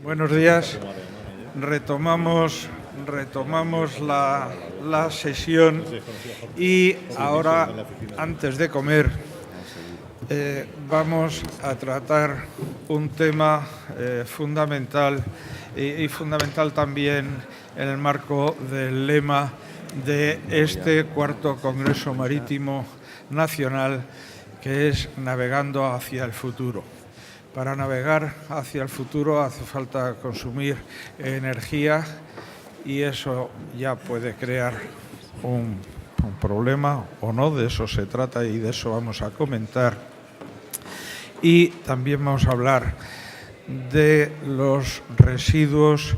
Buenos días. Retomamos la sesión y ahora, antes de comer, vamos a tratar un tema fundamental y fundamental también en el marco del lema de este cuarto Congreso Marítimo Nacional, que es Navegando hacia el futuro. Para navegar hacia el futuro hace falta consumir energía y eso ya puede crear un problema o no, de eso se trata y de eso vamos a comentar. Y también vamos a hablar de los residuos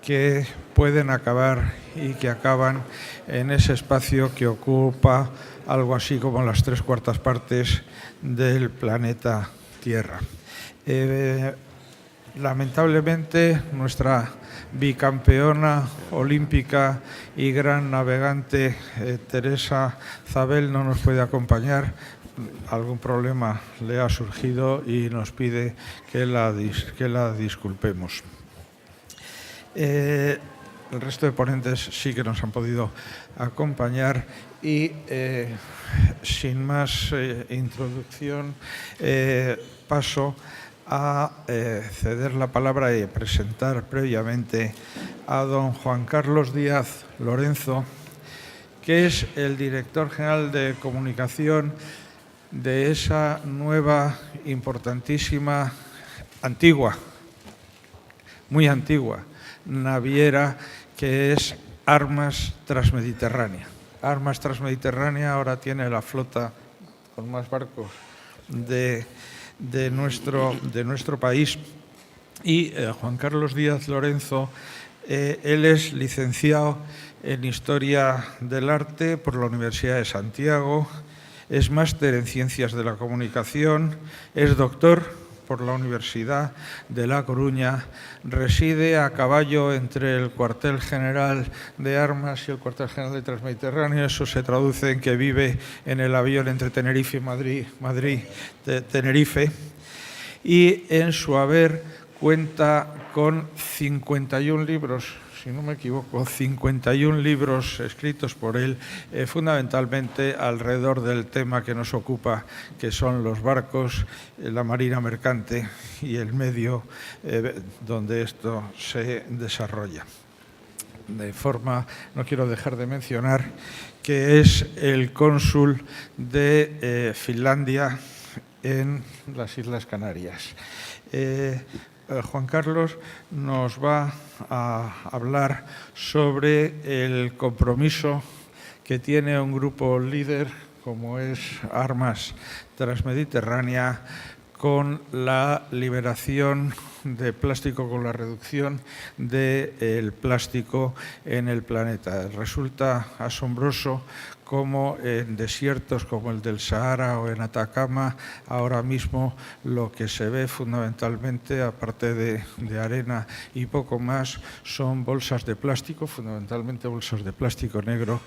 que pueden acabar y que acaban en ese espacio que ocupa algo así como las 3/4 partes del planeta Tierra. Lamentablemente, nuestra bicampeona olímpica y gran navegante Teresa Zabel no nos puede acompañar. Algún problema le ha surgido y nos pide que la disculpemos. El resto de ponentes sí que nos han podido acompañar y sin más introducción paso a ceder la palabra y presentar previamente a don Juan Carlos Díaz Lorenzo, que es el director general de comunicación de esa nueva, importantísima, muy antigua, naviera que es Armas Transmediterránea. Armas Transmediterránea ahora tiene la flota con más barcos de nuestro país. Y Juan Carlos Díaz Lorenzo, él es licenciado en Historia del Arte por la Universidad de Santiago, es máster en Ciencias de la Comunicación, es doctor por la Universidad de La Coruña, reside a caballo entre el cuartel general de Armas y el cuartel general de Transmediterráneo. Eso se traduce en que vive en el avión entre Tenerife y Madrid-Tenerife. Y en su haber cuenta con 51 libros, si no me equivoco, 51 libros escritos por él, fundamentalmente alrededor del tema que nos ocupa, que son los barcos, la marina mercante y el medio donde esto se desarrolla. De forma, no quiero dejar de mencionar que es el cónsul de Finlandia en las Islas Canarias. Juan Carlos nos va a hablar sobre el compromiso que tiene un grupo líder como es Armas Transmediterránea con la liberación de plástico, con la reducción del plástico en el planeta. Resulta asombroso cómo en desiertos como el del Sahara o en Atacama, ahora mismo lo que se ve fundamentalmente, aparte de arena y poco más, son bolsas de plástico, fundamentalmente bolsas de plástico negro,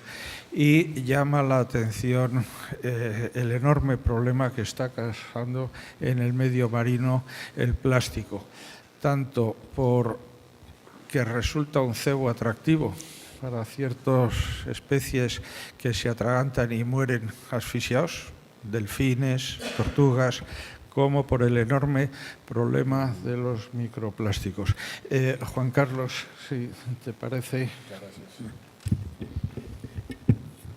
y llama la atención el enorme problema que está causando en el medio marino el plástico, tanto porque resulta un cebo atractivo para ciertas especies que se atragantan y mueren asfixiados, delfines, tortugas, como por el enorme problema de los microplásticos. Juan Carlos, si te parece.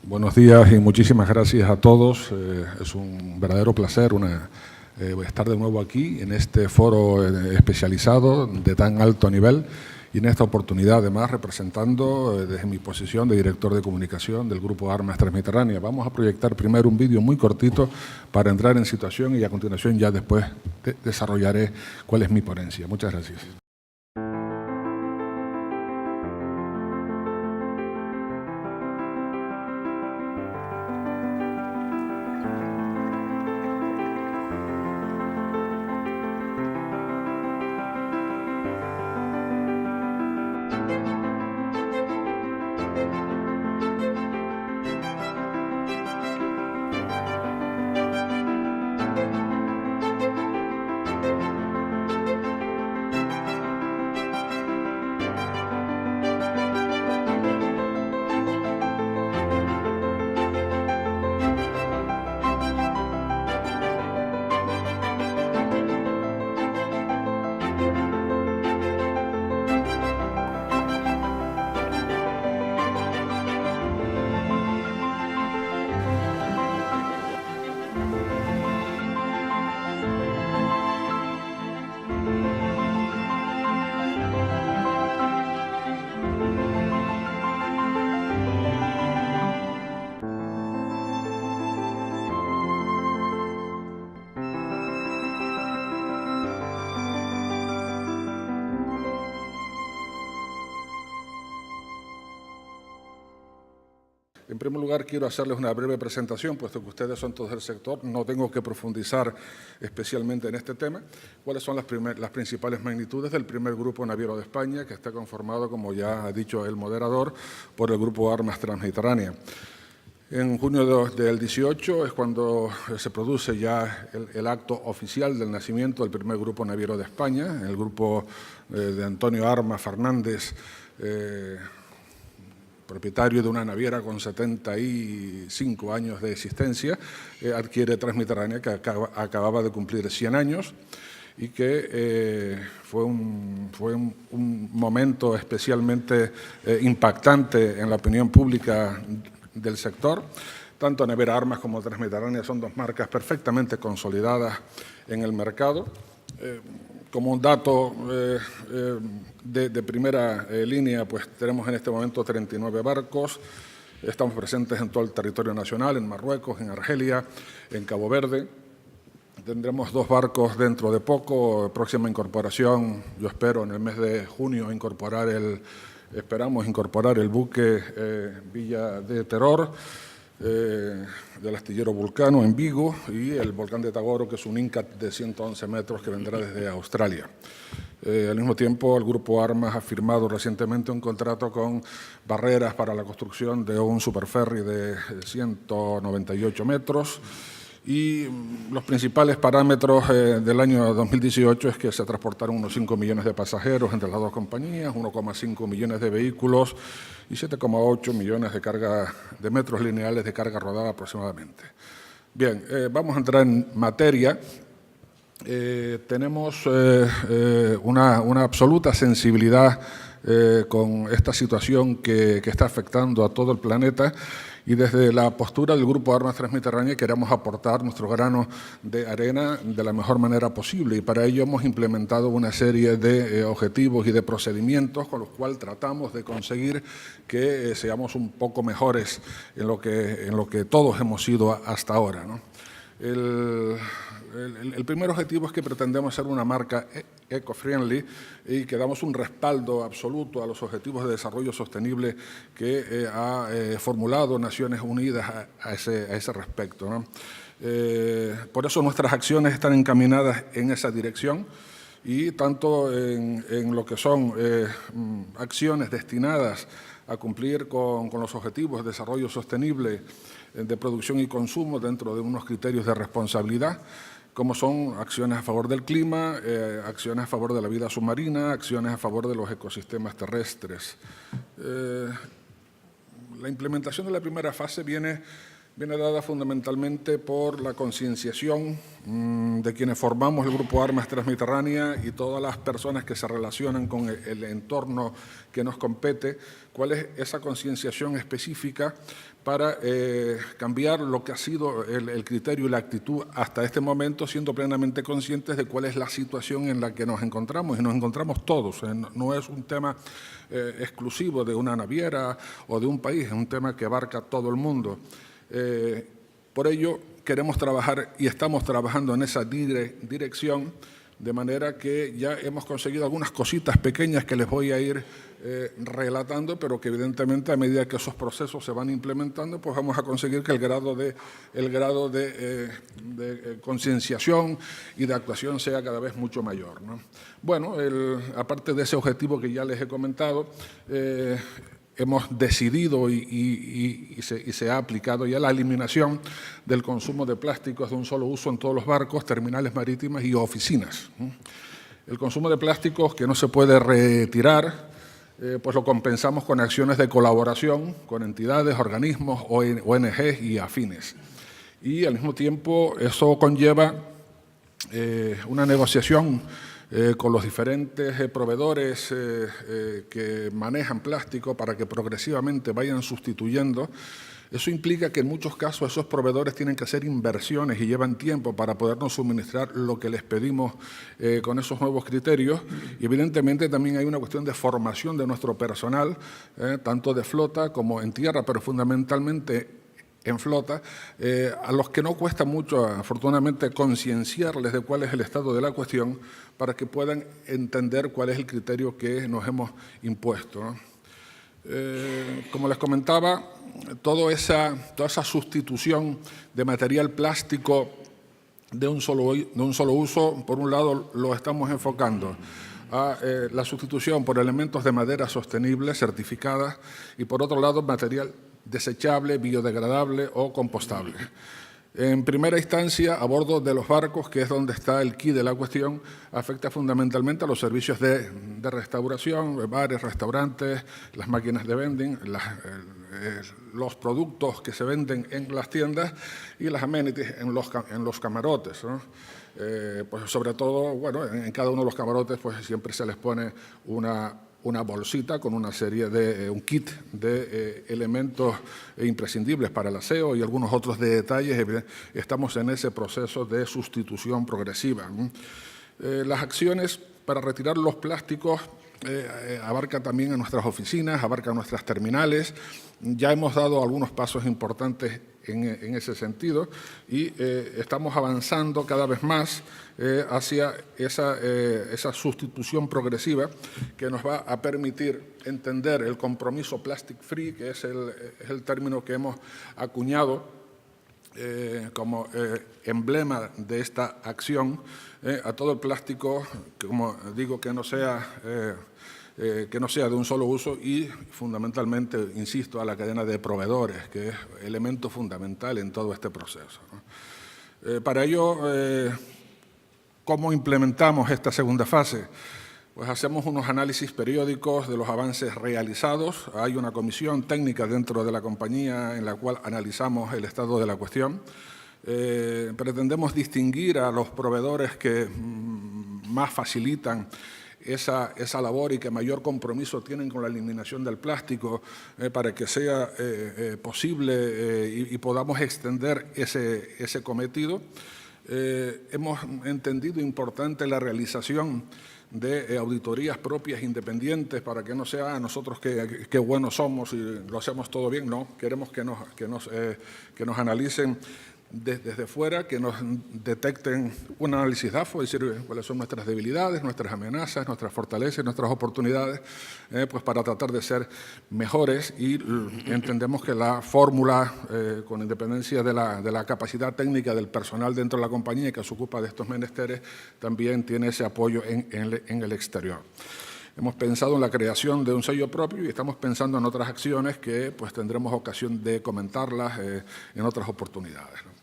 Buenos días y muchísimas gracias a todos. Es un verdadero placer estar de nuevo aquí en este foro especializado de tan alto nivel y en esta oportunidad además representando desde mi posición de director de comunicación del Grupo Armas Transmediterránea. Vamos a proyectar primero un vídeo muy cortito para entrar en situación y a continuación ya después desarrollaré cuál es mi ponencia. Muchas gracias. En primer lugar, quiero hacerles una breve presentación, puesto que ustedes son todos del sector, no tengo que profundizar especialmente en este tema. ¿Cuáles son las principales magnitudes del primer grupo naviero de España, que está conformado, como ya ha dicho el moderador, por el Grupo Armas Transmediterránea? En junio del 18 es cuando se produce ya el acto oficial del nacimiento del primer grupo naviero de España, el grupo de Antonio Armas Fernández, propietario de una naviera con 75 años de existencia, adquiere Transmediterránea, que acababa de cumplir 100 años y que fue un momento especialmente impactante en la opinión pública del sector. Tanto Naviera Armas como Transmediterránea son dos marcas perfectamente consolidadas en el mercado. Como un dato de primera línea, pues tenemos en este momento 39 barcos. Estamos presentes en todo el territorio nacional, en Marruecos, en Argelia, en Cabo Verde. Tendremos 2 barcos dentro de poco, próxima incorporación, yo espero en el mes de junio esperamos incorporar el buque Villa de Terror, del astillero Vulcano en Vigo, y el volcán de Tagoro, que es un Incat de 111 metros que vendrá desde Australia. Al mismo tiempo, el Grupo Armas ha firmado recientemente un contrato con Barreras para la construcción de un superferry de 198 metros. Y los principales parámetros del año 2018 es que se transportaron unos 5 millones de pasajeros entre las dos compañías, 1,5 millones de vehículos y 7,8 millones de metros lineales de carga rodada aproximadamente. Bien, vamos a entrar en materia. Tenemos una absoluta sensibilidad con esta situación que está afectando a todo el planeta, y desde la postura del Grupo Armas Transmediterránea queremos aportar nuestro grano de arena de la mejor manera posible, y para ello hemos implementado una serie de objetivos y de procedimientos con los cuales tratamos de conseguir que seamos un poco mejores en lo que todos hemos sido hasta ahora, ¿no? El primer objetivo es que pretendemos ser una marca eco-friendly y que damos un respaldo absoluto a los objetivos de desarrollo sostenible que ha formulado Naciones Unidas a ese respecto, ¿no? Por eso nuestras acciones están encaminadas en esa dirección, y tanto en lo que son acciones destinadas a cumplir con los objetivos de desarrollo sostenible de producción y consumo dentro de unos criterios de responsabilidad, como son acciones a favor del clima, acciones a favor de la vida submarina, acciones a favor de los ecosistemas terrestres. La implementación de la primera fase viene dada fundamentalmente por la concienciación de quienes formamos el Grupo Armas Transmediterránea y todas las personas que se relacionan con el entorno que nos compete. ¿Cuál es esa concienciación específica para cambiar lo que ha sido el criterio y la actitud hasta este momento, siendo plenamente conscientes de cuál es la situación en la que nos encontramos? Y nos encontramos todos, no es un tema exclusivo de una naviera o de un país, es un tema que abarca todo el mundo. Por ello, queremos trabajar y estamos trabajando en esa dirección, de manera que ya hemos conseguido algunas cositas pequeñas que les voy a ir relatando, pero que evidentemente a medida que esos procesos se van implementando, pues vamos a conseguir que el grado de concienciación y de actuación sea cada vez mucho mayor, ¿no? Bueno, aparte de ese objetivo que ya les he comentado, hemos decidido y se ha aplicado ya la eliminación del consumo de plásticos de un solo uso en todos los barcos, terminales marítimas y oficinas. El consumo de plásticos que no se puede retirar, pues lo compensamos con acciones de colaboración con entidades, organismos, ONG y afines. Y al mismo tiempo eso conlleva una negociación con los diferentes proveedores que manejan plástico para que progresivamente vayan sustituyendo. Eso implica que en muchos casos esos proveedores tienen que hacer inversiones y llevan tiempo para podernos suministrar lo que les pedimos con esos nuevos criterios. Y evidentemente también hay una cuestión de formación de nuestro personal, tanto de flota como en tierra, pero fundamentalmente en flota, a los que no cuesta mucho, afortunadamente, concienciarles de cuál es el estado de la cuestión para que puedan entender cuál es el criterio que nos hemos impuesto, ¿no? Como les comentaba, toda esa sustitución de material plástico de un solo uso, por un lado lo estamos enfocando a la sustitución por elementos de madera sostenible, certificada, y por otro lado material desechable, biodegradable o compostable. En primera instancia, a bordo de los barcos, que es donde está el quid de la cuestión, afecta fundamentalmente a los servicios de restauración, bares, restaurantes, las máquinas de vending, los productos que se venden en las tiendas y las amenities en los camarotes, ¿no? Pues sobre todo, bueno, en cada uno de los camarotes pues siempre se les pone una bolsita con una serie de un kit de elementos imprescindibles para el aseo y algunos otros detalles. Estamos en ese proceso de sustitución progresiva. Las acciones para retirar los plásticos abarcan también a nuestras oficinas, abarcan nuestras terminales. Ya hemos dado algunos pasos importantes en ese sentido y estamos avanzando cada vez más hacia esa sustitución progresiva que nos va a permitir entender el compromiso plastic free, que es el término que hemos acuñado como emblema de esta acción a todo el plástico, como digo, que no sea de un solo uso y fundamentalmente, insisto, a la cadena de proveedores, que es elemento fundamental en todo este proceso, ¿no? Para ello, ¿cómo implementamos esta segunda fase? Pues hacemos unos análisis periódicos de los avances realizados. Hay una comisión técnica dentro de la compañía en la cual analizamos el estado de la cuestión. Pretendemos distinguir a los proveedores que más facilitan esa labor y que mayor compromiso tienen con la eliminación del plástico para que sea posible y podamos extender ese cometido. Hemos entendido importante la realización de auditorías propias independientes para que no sea nosotros que buenos somos y lo hacemos todo bien, no, queremos que nos analicen desde fuera, que nos detecten un análisis DAFO, es decir, cuáles son nuestras debilidades, nuestras amenazas, nuestras fortalezas, nuestras oportunidades, pues para tratar de ser mejores y entendemos que la fórmula, con independencia de la capacidad técnica del personal dentro de la compañía que se ocupa de estos menesteres, también tiene ese apoyo en el exterior. Hemos pensado en la creación de un sello propio y estamos pensando en otras acciones que pues tendremos ocasión de comentarlas en otras oportunidades, ¿no?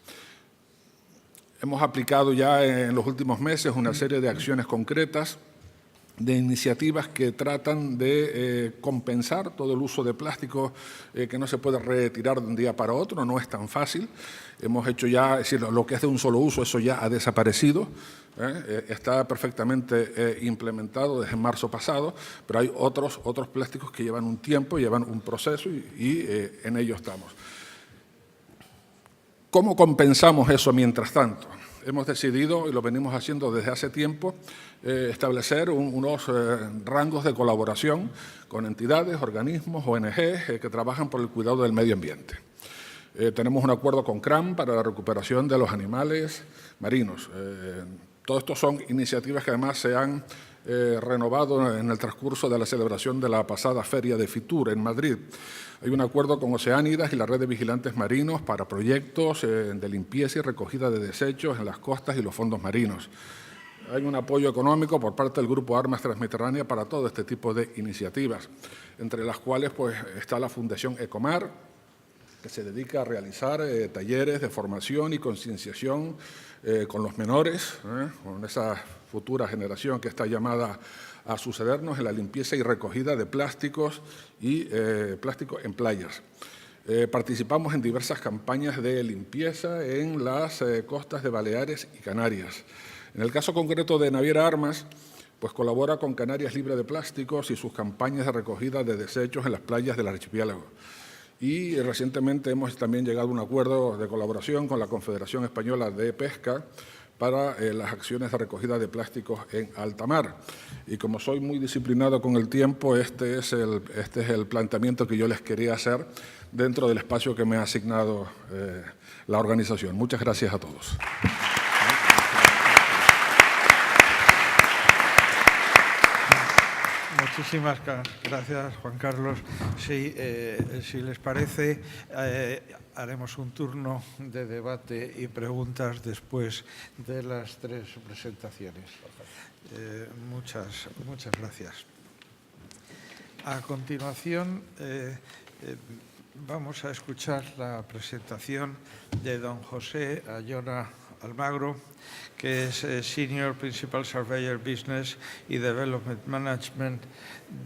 Hemos aplicado ya en los últimos meses una serie de acciones concretas, de iniciativas que tratan de compensar todo el uso de plástico que no se puede retirar de un día para otro, no es tan fácil. Hemos hecho ya, es decir, lo que es de un solo uso, eso ya ha desaparecido, está perfectamente implementado desde marzo pasado, pero hay otros plásticos que llevan un tiempo, llevan un proceso y en ello estamos. ¿Cómo compensamos eso mientras tanto? Hemos decidido, y lo venimos haciendo desde hace tiempo, establecer unos rangos de colaboración con entidades, organismos, ONG que trabajan por el cuidado del medio ambiente. Tenemos un acuerdo con CRAM para la recuperación de los animales marinos. Todo esto son iniciativas que además se han renovado en el transcurso de la celebración de la pasada Feria de Fitur en Madrid. Hay un acuerdo con Oceánidas y la Red de Vigilantes Marinos para proyectos de limpieza y recogida de desechos en las costas y los fondos marinos. Hay un apoyo económico por parte del Grupo Armas Transmediterránea para todo este tipo de iniciativas, entre las cuales pues, está la Fundación Ecomar, que se dedica a realizar talleres de formación y concienciación con los menores, con esa futura generación que está llamada a sucedernos en la limpieza y recogida de plásticos y plástico en playas. Participamos en diversas campañas de limpieza en las costas de Baleares y Canarias. En el caso concreto de Naviera Armas, pues colabora con Canarias Libre de Plásticos y sus campañas de recogida de desechos en las playas del archipiélago. Y recientemente hemos también llegado a un acuerdo de colaboración con la Confederación Española de Pesca para las acciones de recogida de plásticos en alta mar. Y como soy muy disciplinado con el tiempo, este es el planteamiento que yo les quería hacer dentro del espacio que me ha asignado la organización. Muchas gracias a todos. Muchísimas gracias, Juan Carlos. Sí, si les parece, haremos un turno de debate y preguntas después de las tres presentaciones. Muchas gracias. A continuación, vamos a escuchar la presentación de don José Ayona Almagro, que es Senior Principal Surveyor Business y Development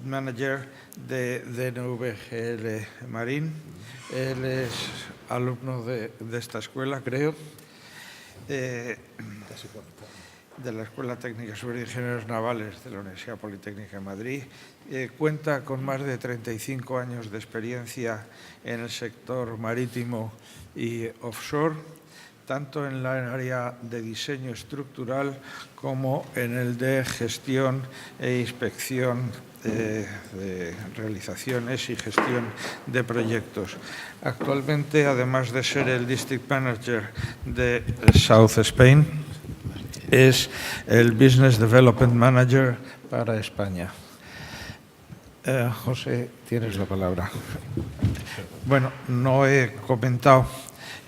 Manager de DNVGL Marín. Él es alumno de esta escuela, creo, de la Escuela Técnica Superior de Ingenieros Navales de la Universidad Politécnica de Madrid. Cuenta con más de 35 años de experiencia en el sector marítimo y offshore, tanto en la área de diseño estructural como en el de gestión e inspección de realizaciones y gestión de proyectos. Actualmente, además de ser el District Manager de South Spain, es el Business Development Manager para España. José, tienes la palabra. Bueno, no he comentado,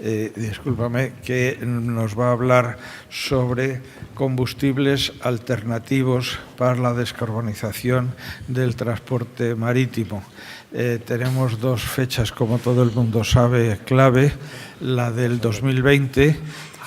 discúlpame, que nos va a hablar sobre combustibles alternativos para la descarbonización del transporte marítimo. Tenemos dos fechas, como todo el mundo sabe, clave: la del 2020,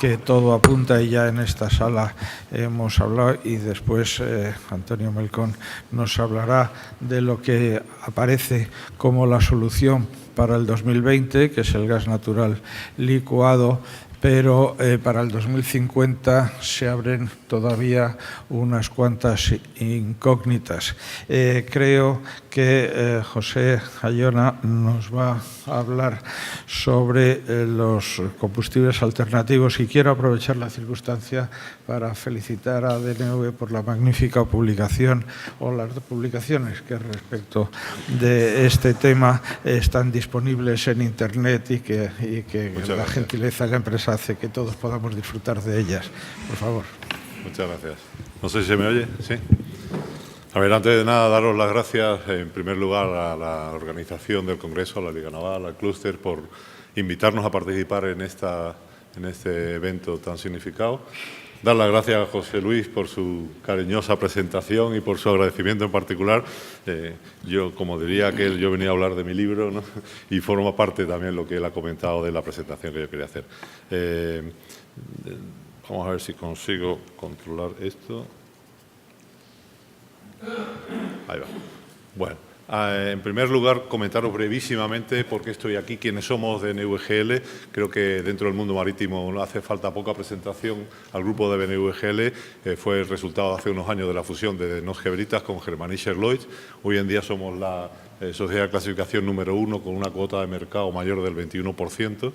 que todo apunta, y ya en esta sala hemos hablado, y después Antonio Melcón nos hablará de lo que aparece como la solución para el 2020, que es el gas natural licuado, pero para el 2050 se abren todavía unas cuantas incógnitas. Creo que José Ayona nos va a hablar sobre los combustibles alternativos, y quiero aprovechar la circunstancia para felicitar a DNV por la magnífica publicación, o las publicaciones que respecto de este tema están disponibles en Internet, y que la gentileza de la empresa hace que todos podamos disfrutar de ellas. Por favor. Muchas gracias. No sé si se me oye. ¿Sí? A ver, antes de nada, daros las gracias en primer lugar a la organización del Congreso, a la Liga Naval, al Clúster, por invitarnos a participar en este evento tan significado. Dar las gracias a José Luis por su cariñosa presentación y por su agradecimiento en particular. Yo, como diría aquel, yo venía a hablar de mi libro, ¿no? Y forma parte también lo que él ha comentado de la presentación que yo quería hacer. Vamos a ver si consigo controlar esto. Ahí va. Bueno, en primer lugar, comentaros brevísimamente por qué estoy aquí, quiénes somos de DNVGL. Creo que dentro del mundo marítimo no hace falta poca presentación al grupo de DNVGL. Fue el resultado hace unos años de la fusión de Norge Veritas con Germanischer Lloyd's. Hoy en día somos la sociedad de clasificación número 1 con una cuota de mercado mayor del 21%.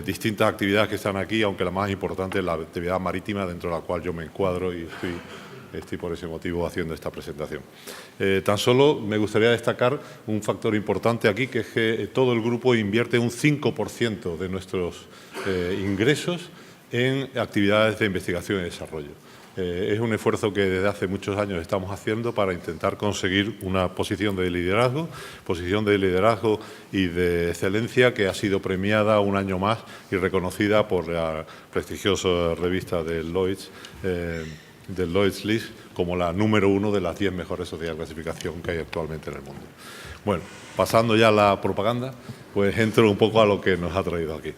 Distintas actividades que están aquí, aunque la más importante es la actividad marítima, dentro de la cual yo me encuadro y estoy por ese motivo haciendo esta presentación. Tan solo me gustaría destacar un factor importante aquí, que es que todo el grupo invierte un 5% de nuestros ingresos en actividades de investigación y desarrollo. Es un esfuerzo que desde hace muchos años estamos haciendo para intentar conseguir una posición de liderazgo y de excelencia que ha sido premiada un año más y reconocida por la prestigiosa revista de Lloyd's, del Lloyd's List, como la número 1 de las 10 mejores sociedades de clasificación que hay actualmente en el mundo. Bueno, pasando ya a la propaganda, pues entro un poco a lo que nos ha traído aquí.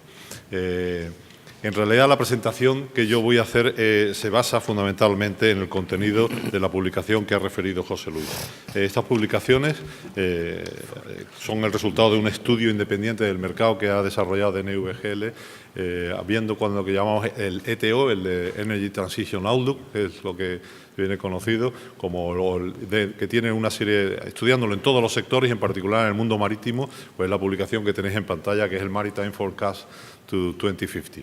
En realidad, la presentación que yo voy a hacer se basa fundamentalmente en el contenido de la publicación que ha referido José Luis. Estas publicaciones son el resultado de un estudio independiente del mercado que ha desarrollado DNVGL, viendo cuando lo que llamamos el ETO, el Energy Transition Outlook, que es lo que viene conocido como que tiene una serie, estudiándolo en todos los sectores y en particular en el mundo marítimo, pues la publicación que tenéis en pantalla, que es el Maritime Forecast to 2050.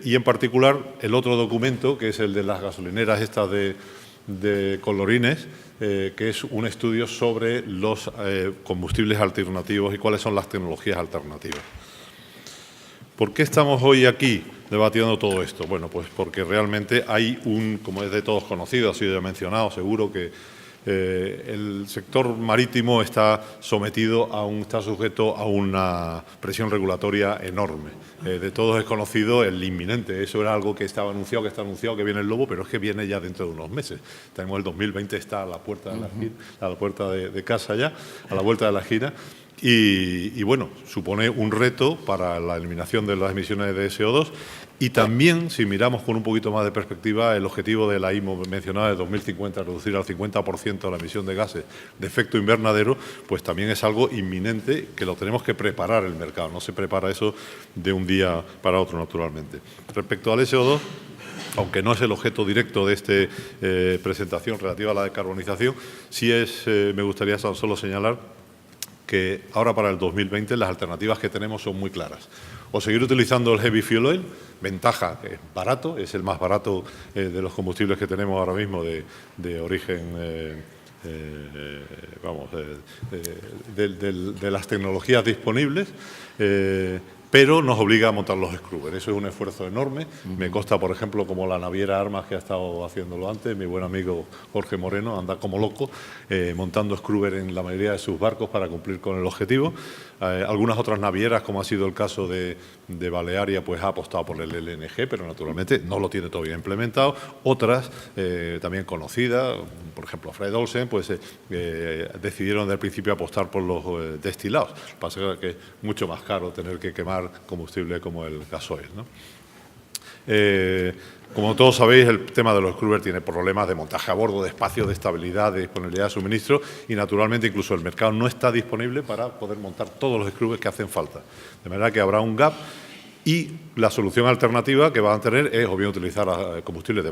Y en particular el otro documento, que es el de las gasolineras estas de colorines, que es un estudio sobre los combustibles alternativos y cuáles son las tecnologías alternativas. ¿Por qué estamos hoy aquí debatiendo todo esto? Bueno, pues porque realmente hay como es de todos conocido, ha sido ya mencionado, seguro que El sector marítimo está sujeto a una presión regulatoria enorme. De todos es conocido el inminente. Eso era algo que estaba anunciado, que está anunciado, que viene el lobo, pero es que viene ya dentro de unos meses. Tenemos el 2020, está a la puerta de la esquina, a la puerta de casa ya, a la vuelta de la esquina. Y bueno, supone un reto para la eliminación de las emisiones de CO2 y también, si miramos con un poquito más de perspectiva, el objetivo de la IMO mencionada de 2050, reducir al 50% la emisión de gases de efecto invernadero, pues también es algo inminente que lo tenemos que preparar el mercado. No se prepara eso de un día para otro, naturalmente. Respecto al SO2, aunque no es el objeto directo de esta presentación relativa a la descarbonización, sí me gustaría solo señalar que ahora para el 2020 las alternativas que tenemos son muy claras. O seguir utilizando el heavy fuel oil, ventaja, que es barato, es el más barato de los combustibles que tenemos ahora mismo de origen, de las tecnologías disponibles, pero nos obliga a montar los scrubbers. Eso es un esfuerzo enorme. Me consta, por ejemplo, como la naviera Armas, que ha estado haciéndolo antes, mi buen amigo Jorge Moreno, anda como loco montando scrubbers en la mayoría de sus barcos para cumplir con el objetivo. Algunas otras navieras, como ha sido el caso de Balearia, pues ha apostado por el LNG, pero naturalmente no lo tiene todavía implementado. Otras, también conocidas, por ejemplo, Fred Olsen, pues decidieron desde el principio apostar por los destilados. Lo que pasa es que es mucho más caro tener que quemar combustible como el gasoil, ¿no? Como todos sabéis, el tema de los scrubbers tiene problemas de montaje a bordo, de espacio, de estabilidad, de disponibilidad de suministro y, naturalmente, incluso el mercado no está disponible para poder montar todos los scrubbers que hacen falta. De manera que habrá un gap y la solución alternativa que van a tener es, obviamente, utilizar combustible de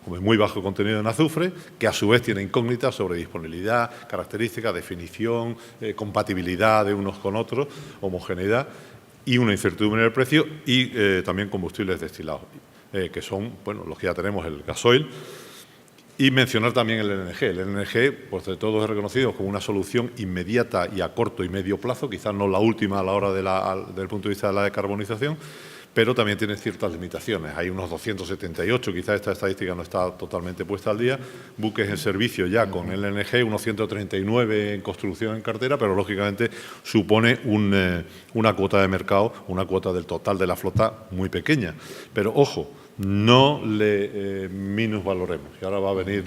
muy bajo contenido en azufre, que a su vez tiene incógnitas sobre disponibilidad, características, definición, compatibilidad de unos con otros, homogeneidad, y una incertidumbre en el precio y también combustibles destilados, que son, bueno, los que ya tenemos, el gasoil. Y mencionar también el LNG. El LNG, pues de todos es reconocido como una solución inmediata y a corto y medio plazo, quizás no la última a la hora del punto de vista de la decarbonización, pero también tiene ciertas limitaciones. Hay unos 278, quizás esta estadística no está totalmente puesta al día, buques en servicio ya con LNG, unos 139 en construcción en cartera, pero lógicamente supone una cuota de mercado, una cuota del total de la flota muy pequeña. Pero ojo, no le minusvaloremos. Y ahora va a venir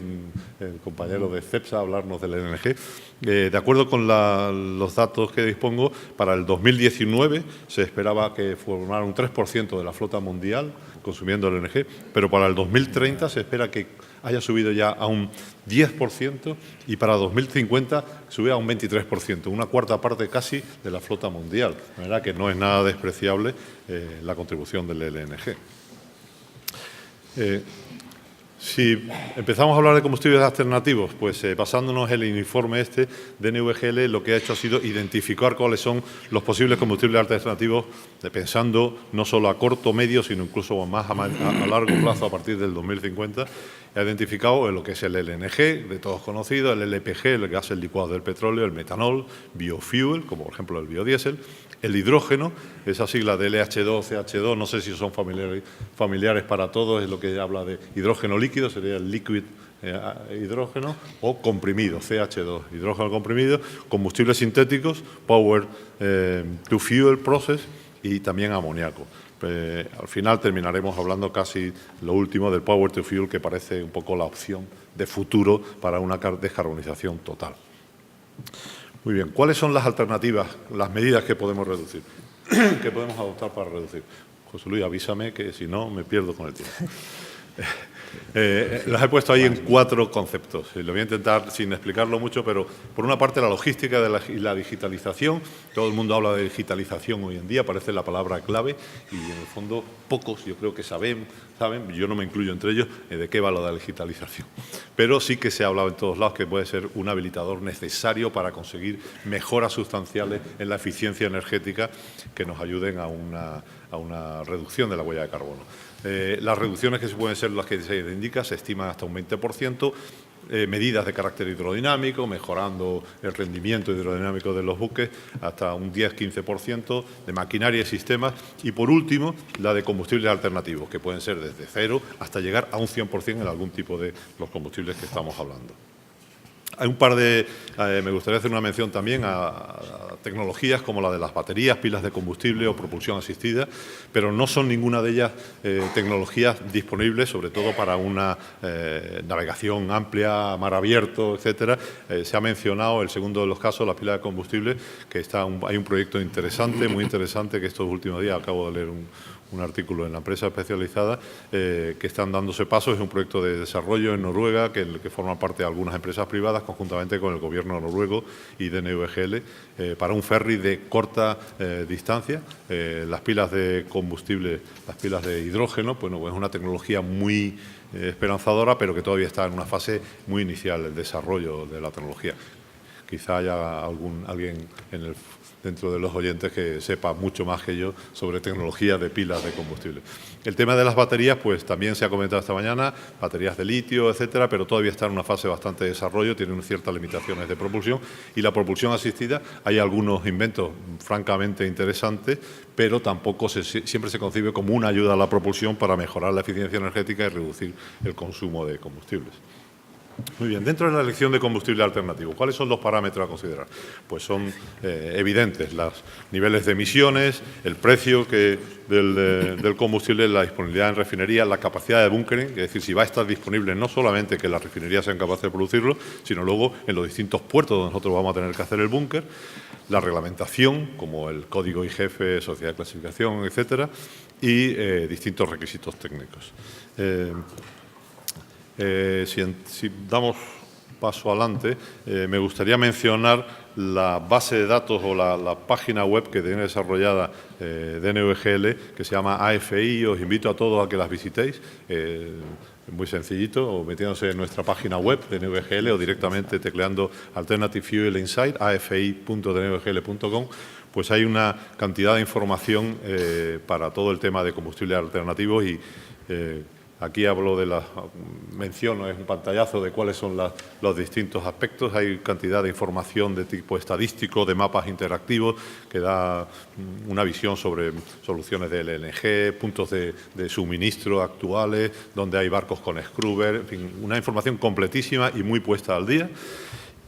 el compañero de CEPSA a hablarnos del LNG. De acuerdo con los datos que dispongo, para el 2019 se esperaba que formara un 3% de la flota mundial consumiendo LNG, pero para el 2030 se espera que haya subido ya a un 10% y para 2050 sube a un 23%, una cuarta parte casi de la flota mundial. De manera que no es nada despreciable la contribución del LNG. Si empezamos a hablar de combustibles alternativos, pues basándonos en el informe de NVGL, lo que ha hecho ha sido identificar cuáles son los posibles combustibles alternativos, pensando no solo a corto, medio, sino incluso más a largo plazo, a partir del 2050. Ha identificado lo que es el LNG, de todos conocidos, el LPG, el gas licuado del petróleo, el metanol, biofuel, como por ejemplo el biodiesel, el hidrógeno, esa sigla de LH2, CH2, no sé si son familiares para todos, es lo que habla de hidrógeno líquido, sería el liquid hidrógeno, o comprimido, CH2, hidrógeno comprimido, combustibles sintéticos, power to fuel process y también amoníaco. Al final terminaremos hablando casi lo último del power to fuel, que parece un poco la opción de futuro para una descarbonización total. Muy bien, ¿cuáles son las alternativas, las medidas que podemos reducir, que podemos adoptar para reducir? José Luis, avísame que si no me pierdo con el tiempo. Los he puesto ahí en 4 conceptos. Lo voy a intentar sin explicarlo mucho, pero por una parte la logística y la digitalización. Todo el mundo habla de digitalización hoy en día, parece la palabra clave y en el fondo pocos, yo creo que saben, yo no me incluyo entre ellos, de qué va la digitalización. Pero sí que se ha hablado en todos lados que puede ser un habilitador necesario para conseguir mejoras sustanciales en la eficiencia energética que nos ayuden a una reducción de la huella de carbono. Las reducciones que se pueden ser las que se indica se estiman hasta un 20%, medidas de carácter hidrodinámico, mejorando el rendimiento hidrodinámico de los buques hasta un 10-15%, de maquinaria y sistemas y, por último, la de combustibles alternativos, que pueden ser desde 0 hasta llegar a un 100% en algún tipo de los combustibles que estamos hablando. Hay un par de... me gustaría hacer una mención también a tecnologías como la de las baterías, pilas de combustible o propulsión asistida, pero no son ninguna de ellas tecnologías disponibles, sobre todo para una navegación amplia, mar abierto, etcétera. Se ha mencionado el segundo de los casos, la pila de combustible, que hay un proyecto interesante, muy interesante, que estos últimos días acabo de leer un artículo en la empresa especializada, que están dándose pasos. Es un proyecto de desarrollo en Noruega que forma parte de algunas empresas privadas conjuntamente con el gobierno noruego y de NVGL para un ferry de corta distancia. Las pilas de combustible, las pilas de hidrógeno, pues es una tecnología muy esperanzadora, pero que todavía está en una fase muy inicial el desarrollo de la tecnología. Quizá haya alguien dentro de los oyentes que sepa mucho más que yo sobre tecnología de pilas de combustible. El tema de las baterías, pues también se ha comentado esta mañana, baterías de litio, etcétera, pero todavía está en una fase bastante de desarrollo, tienen ciertas limitaciones de propulsión. Y la propulsión asistida, hay algunos inventos francamente interesantes, pero tampoco siempre se concibe como una ayuda a la propulsión para mejorar la eficiencia energética y reducir el consumo de combustibles. Muy bien, dentro de la elección de combustible alternativo, ¿cuáles son los parámetros a considerar? Pues son evidentes los niveles de emisiones, el precio del combustible, la disponibilidad en refinería, la capacidad de bunkering, es decir, si va a estar disponible no solamente que las refinerías sean capaces de producirlo, sino luego en los distintos puertos donde nosotros vamos a tener que hacer el búnker, la reglamentación, como el código IGF, sociedad de clasificación, etcétera, y distintos requisitos técnicos. Si damos paso adelante, me gustaría mencionar la base de datos o la página web que tiene desarrollada DNVGL, que se llama AFI. Os invito a todos a que las visitéis. Muy sencillito, o metiéndose en nuestra página web de DNVGL o directamente tecleando Alternative Fuel Insight, afi.dnvgl.com, pues hay una cantidad de información para todo el tema de combustibles alternativos y aquí hablo menciono, es un pantallazo de cuáles son los distintos aspectos. Hay cantidad de información de tipo estadístico, de mapas interactivos, que da una visión sobre soluciones de LNG, puntos de suministro actuales, donde hay barcos con scrubber, en fin, una información completísima y muy puesta al día.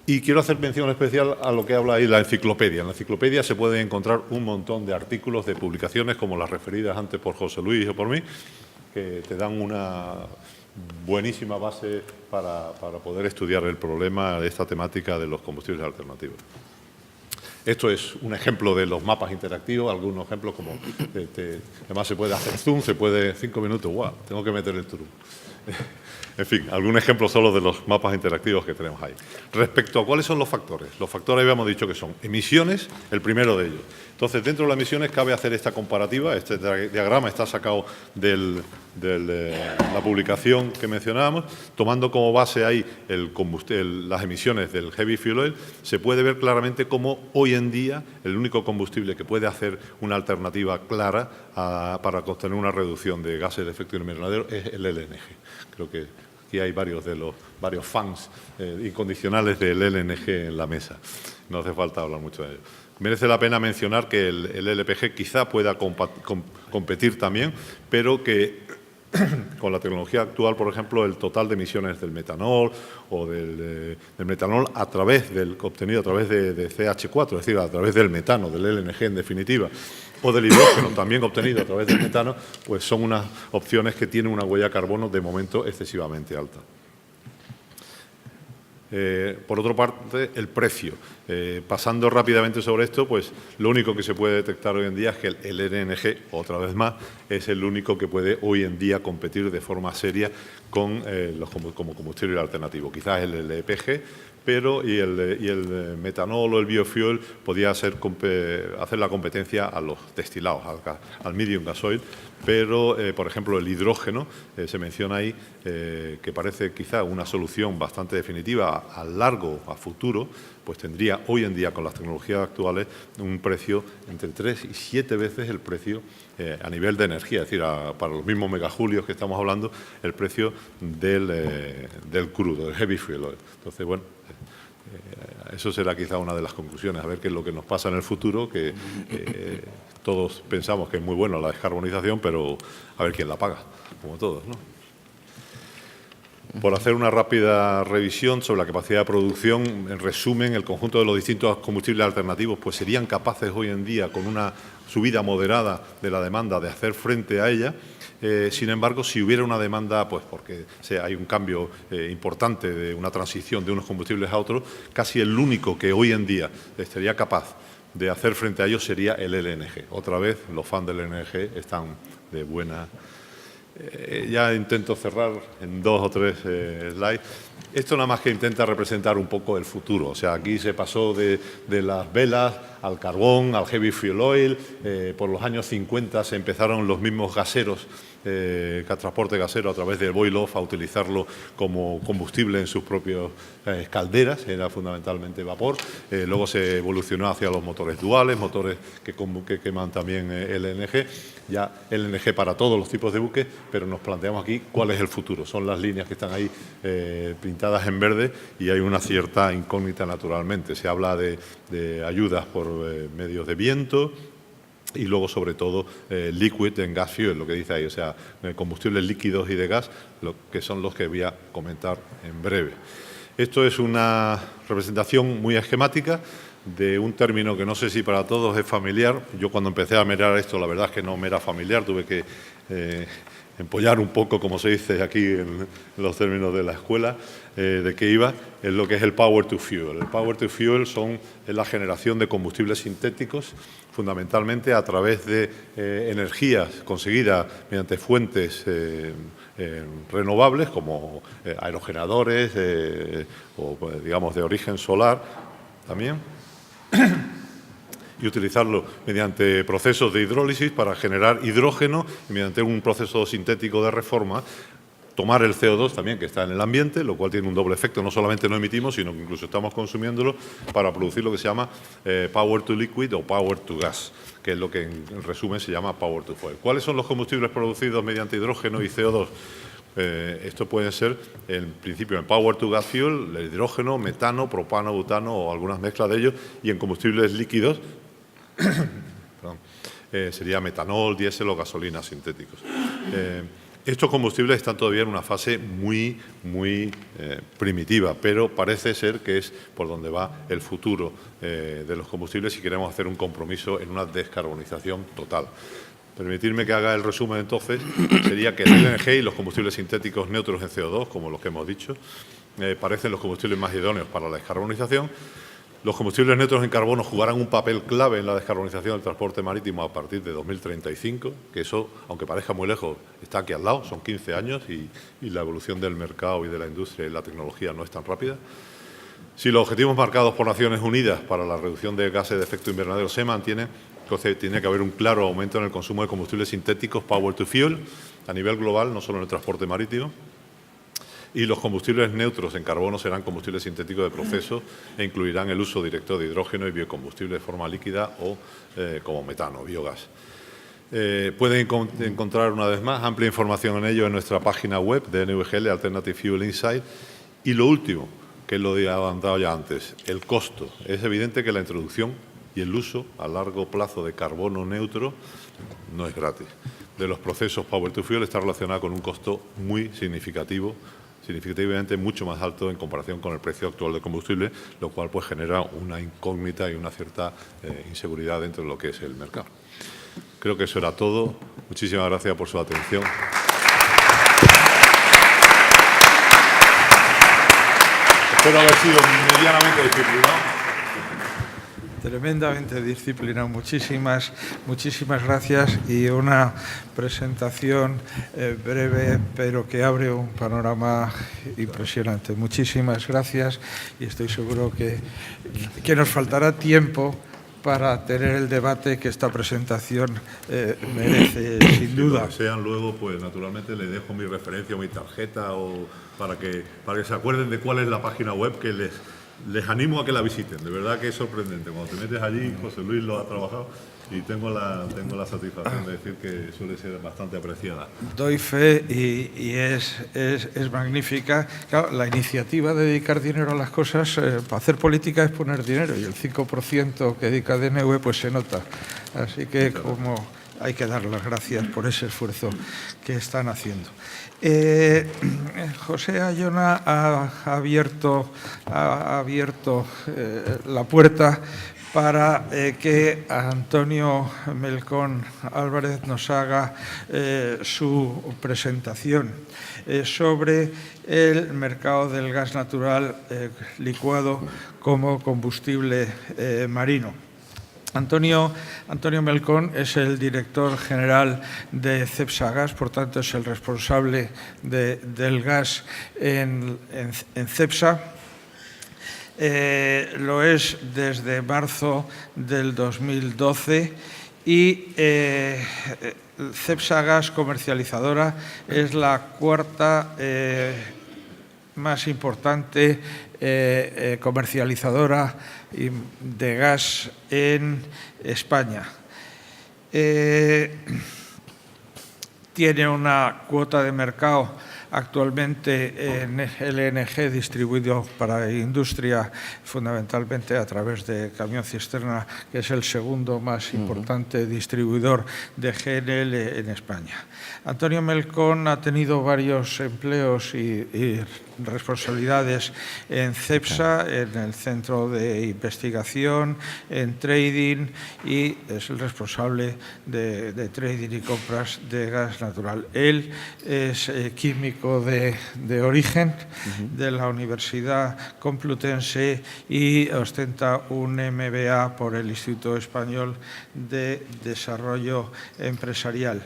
Y quiero hacer mención especial a lo que habla ahí la enciclopedia. En la enciclopedia se pueden encontrar un montón de artículos, de publicaciones, como las referidas antes por José Luis o por mí, que te dan una buenísima base para poder estudiar el problema de esta temática de los combustibles alternativos. Esto es un ejemplo de los mapas interactivos, algunos ejemplos como... además se puede hacer zoom, 5 minutos, ¡guau! Tengo que meter el zoom. En fin, algún ejemplo solo de los mapas interactivos que tenemos ahí. Respecto a cuáles son los factores habíamos dicho que son emisiones, el primero de ellos. Entonces, dentro de las emisiones cabe hacer esta comparativa. Este diagrama está sacado de la publicación que mencionábamos, tomando como base ahí las emisiones del heavy fuel oil. Se puede ver claramente cómo hoy en día el único combustible que puede hacer una alternativa clara para obtener una reducción de gases de efecto invernadero es el LNG. Creo que aquí hay varios fans incondicionales del LNG en la mesa. No hace falta hablar mucho de ello. Merece la pena mencionar que el LPG quizá pueda competir también, pero que con la tecnología actual, por ejemplo, el total de emisiones del metanol o del metanol obtenido a través de CH4, es decir, a través del metano, del LNG en definitiva, o del hidrógeno también obtenido a través del metano, pues son unas opciones que tienen una huella de carbono de momento excesivamente alta. Por otra parte, el precio. Pasando rápidamente sobre esto, pues lo único que se puede detectar hoy en día es que el LNG, otra vez más, es el único que puede hoy en día competir de forma seria como combustible alternativo. Quizás el LPG, pero y el metanol o el biofuel podía hacer la competencia a los destilados, al medium gasoil, pero, por ejemplo, el hidrógeno, se menciona ahí, que parece quizá una solución bastante definitiva a futuro, pues tendría hoy en día con las tecnologías actuales un precio entre 3 y 7 veces el precio a nivel de energía, es decir, para los mismos megajulios que estamos hablando, el precio del crudo, del heavy fuel oil. Entonces, bueno, eso será quizá una de las conclusiones, a ver qué es lo que nos pasa en el futuro, que todos pensamos que es muy bueno la descarbonización, pero a ver quién la paga, como todos, ¿no? Por hacer una rápida revisión sobre la capacidad de producción, en resumen, el conjunto de los distintos combustibles alternativos pues serían capaces hoy en día, con una subida moderada de la demanda, de hacer frente a ella. Sin embargo, si hubiera una demanda, pues porque hay un cambio importante de una transición de unos combustibles a otros, casi el único que hoy en día estaría capaz de hacer frente a ellos sería el LNG. Otra vez, los fans del LNG están de buena... ya intento cerrar en 2 o 3 slides. Esto nada más que intenta representar un poco el futuro. O sea, aquí se pasó de las velas al carbón, al heavy fuel oil. Por los años 50 se empezaron los mismos gaseros, transporte gasero a través del boil off, a utilizarlo como combustible en sus propias calderas. Era fundamentalmente vapor. Luego se evolucionó hacia los motores duales, motores que queman también LNG. Ya LNG para todos los tipos de buques, pero nos planteamos aquí cuál es el futuro. Son las líneas que están ahí pintadas en verde y hay una cierta incógnita naturalmente. Se habla de ayudas por medios de viento y luego, sobre todo, liquid and gas fuel, lo que dice ahí, o sea, combustibles líquidos y de gas, que son los que voy a comentar en breve. Esto es una representación muy esquemática de un término que no sé si para todos es familiar. Yo cuando empecé a mirar esto, la verdad es que no me era familiar, tuve que empollar un poco, como se dice aquí en los términos de la escuela, de qué iba, es lo que es el Power to Fuel. El Power to Fuel es la generación de combustibles sintéticos, fundamentalmente a través de energías conseguidas mediante fuentes renovables, como aerogeneradores o, digamos, de origen solar también, y utilizarlo mediante procesos de hidrólisis para generar hidrógeno y mediante un proceso sintético de reforma tomar el CO2 también que está en el ambiente, lo cual tiene un doble efecto, no solamente no emitimos, sino que incluso estamos consumiéndolo para producir lo que se llama Power to Liquid o Power to Gas, que es lo que en resumen se llama Power to Fuel. ¿Cuáles son los combustibles producidos mediante hidrógeno y CO2? Esto puede ser, en principio, en Power to Gas Fuel, el hidrógeno, metano, propano, butano o algunas mezclas de ellos, y en combustibles líquidos sería metanol, diésel o gasolina sintéticos. Estos combustibles están todavía en una fase muy primitiva, pero parece ser que es por donde va el futuro de los combustibles si queremos hacer un compromiso en una descarbonización total. Permitirme que haga el resumen entonces, sería que el LNG y los combustibles sintéticos neutros en CO2, como los que hemos dicho, parecen los combustibles más idóneos para la descarbonización. Los combustibles neutros en carbono jugarán un papel clave en la descarbonización del transporte marítimo a partir de 2035, que eso, aunque parezca muy lejos, está aquí al lado, son 15 años y la evolución del mercado y de la industria y la tecnología no es tan rápida. Si los objetivos marcados por Naciones Unidas para la reducción de gases de efecto invernadero se mantienen, entonces tiene que haber un claro aumento en el consumo de combustibles sintéticos Power to Fuel a nivel global, no solo en el transporte marítimo. Y los combustibles neutros en carbono serán combustibles sintéticos de proceso e incluirán el uso directo de hidrógeno y biocombustible de forma líquida o como metano, biogás. Pueden encontrar una vez más amplia información en ello en nuestra página web de NVGL, Alternative Fuel Insight. Y lo último, que lo he adelantado ya antes, el costo. Es evidente que la introducción y el uso a largo plazo de carbono neutro no es gratis. De los procesos Power to Fuel está relacionado con un costo muy significativamente mucho más alto en comparación con el precio actual del combustible, lo cual pues genera una incógnita y una cierta inseguridad dentro de lo que es el mercado. Creo que eso era todo. Muchísimas gracias por su atención. Espero haber sido medianamente disciplinado. Tremendamente disciplinado. Muchísimas gracias y una presentación breve, pero que abre un panorama impresionante. Muchísimas gracias y estoy seguro que nos faltará tiempo para tener el debate que esta presentación merece, sin duda. Si lo desean luego, pues naturalmente les dejo mi referencia o mi tarjeta o para que se acuerden de cuál es la página web que les animo a que la visiten. De verdad que es sorprendente. Cuando te metes allí, José Luis lo ha trabajado y tengo la satisfacción de decir que suele ser bastante apreciada. Doy fe y es magnífica. Claro, la iniciativa de dedicar dinero a las cosas, para hacer política es poner dinero y el 5% que dedica DNV pues se nota. Así que como hay que dar las gracias por ese esfuerzo que están haciendo. José Ayona ha abierto la puerta para que Antonio Melcón Álvarez nos haga su presentación sobre el mercado del gas natural licuado como combustible marino. Antonio Melcón es el director general de Cepsa Gas, por tanto es el responsable del gas en Cepsa. Lo es desde marzo del 2012 y Cepsa Gas Comercializadora es la cuarta más importante comercializadora de gas en España. Tiene una cuota de mercado actualmente en LNG distribuido para industria, fundamentalmente a través de camión cisterna, que es el segundo más importante distribuidor de GNL en España. Antonio Melcón ha tenido varios empleos y responsabilidades en Cepsa, en el centro de investigación, en trading, y es el responsable de trading y compras de gas natural. Él es químico de origen de la Universidad Complutense y ostenta un MBA por el Instituto Español de Desarrollo Empresarial.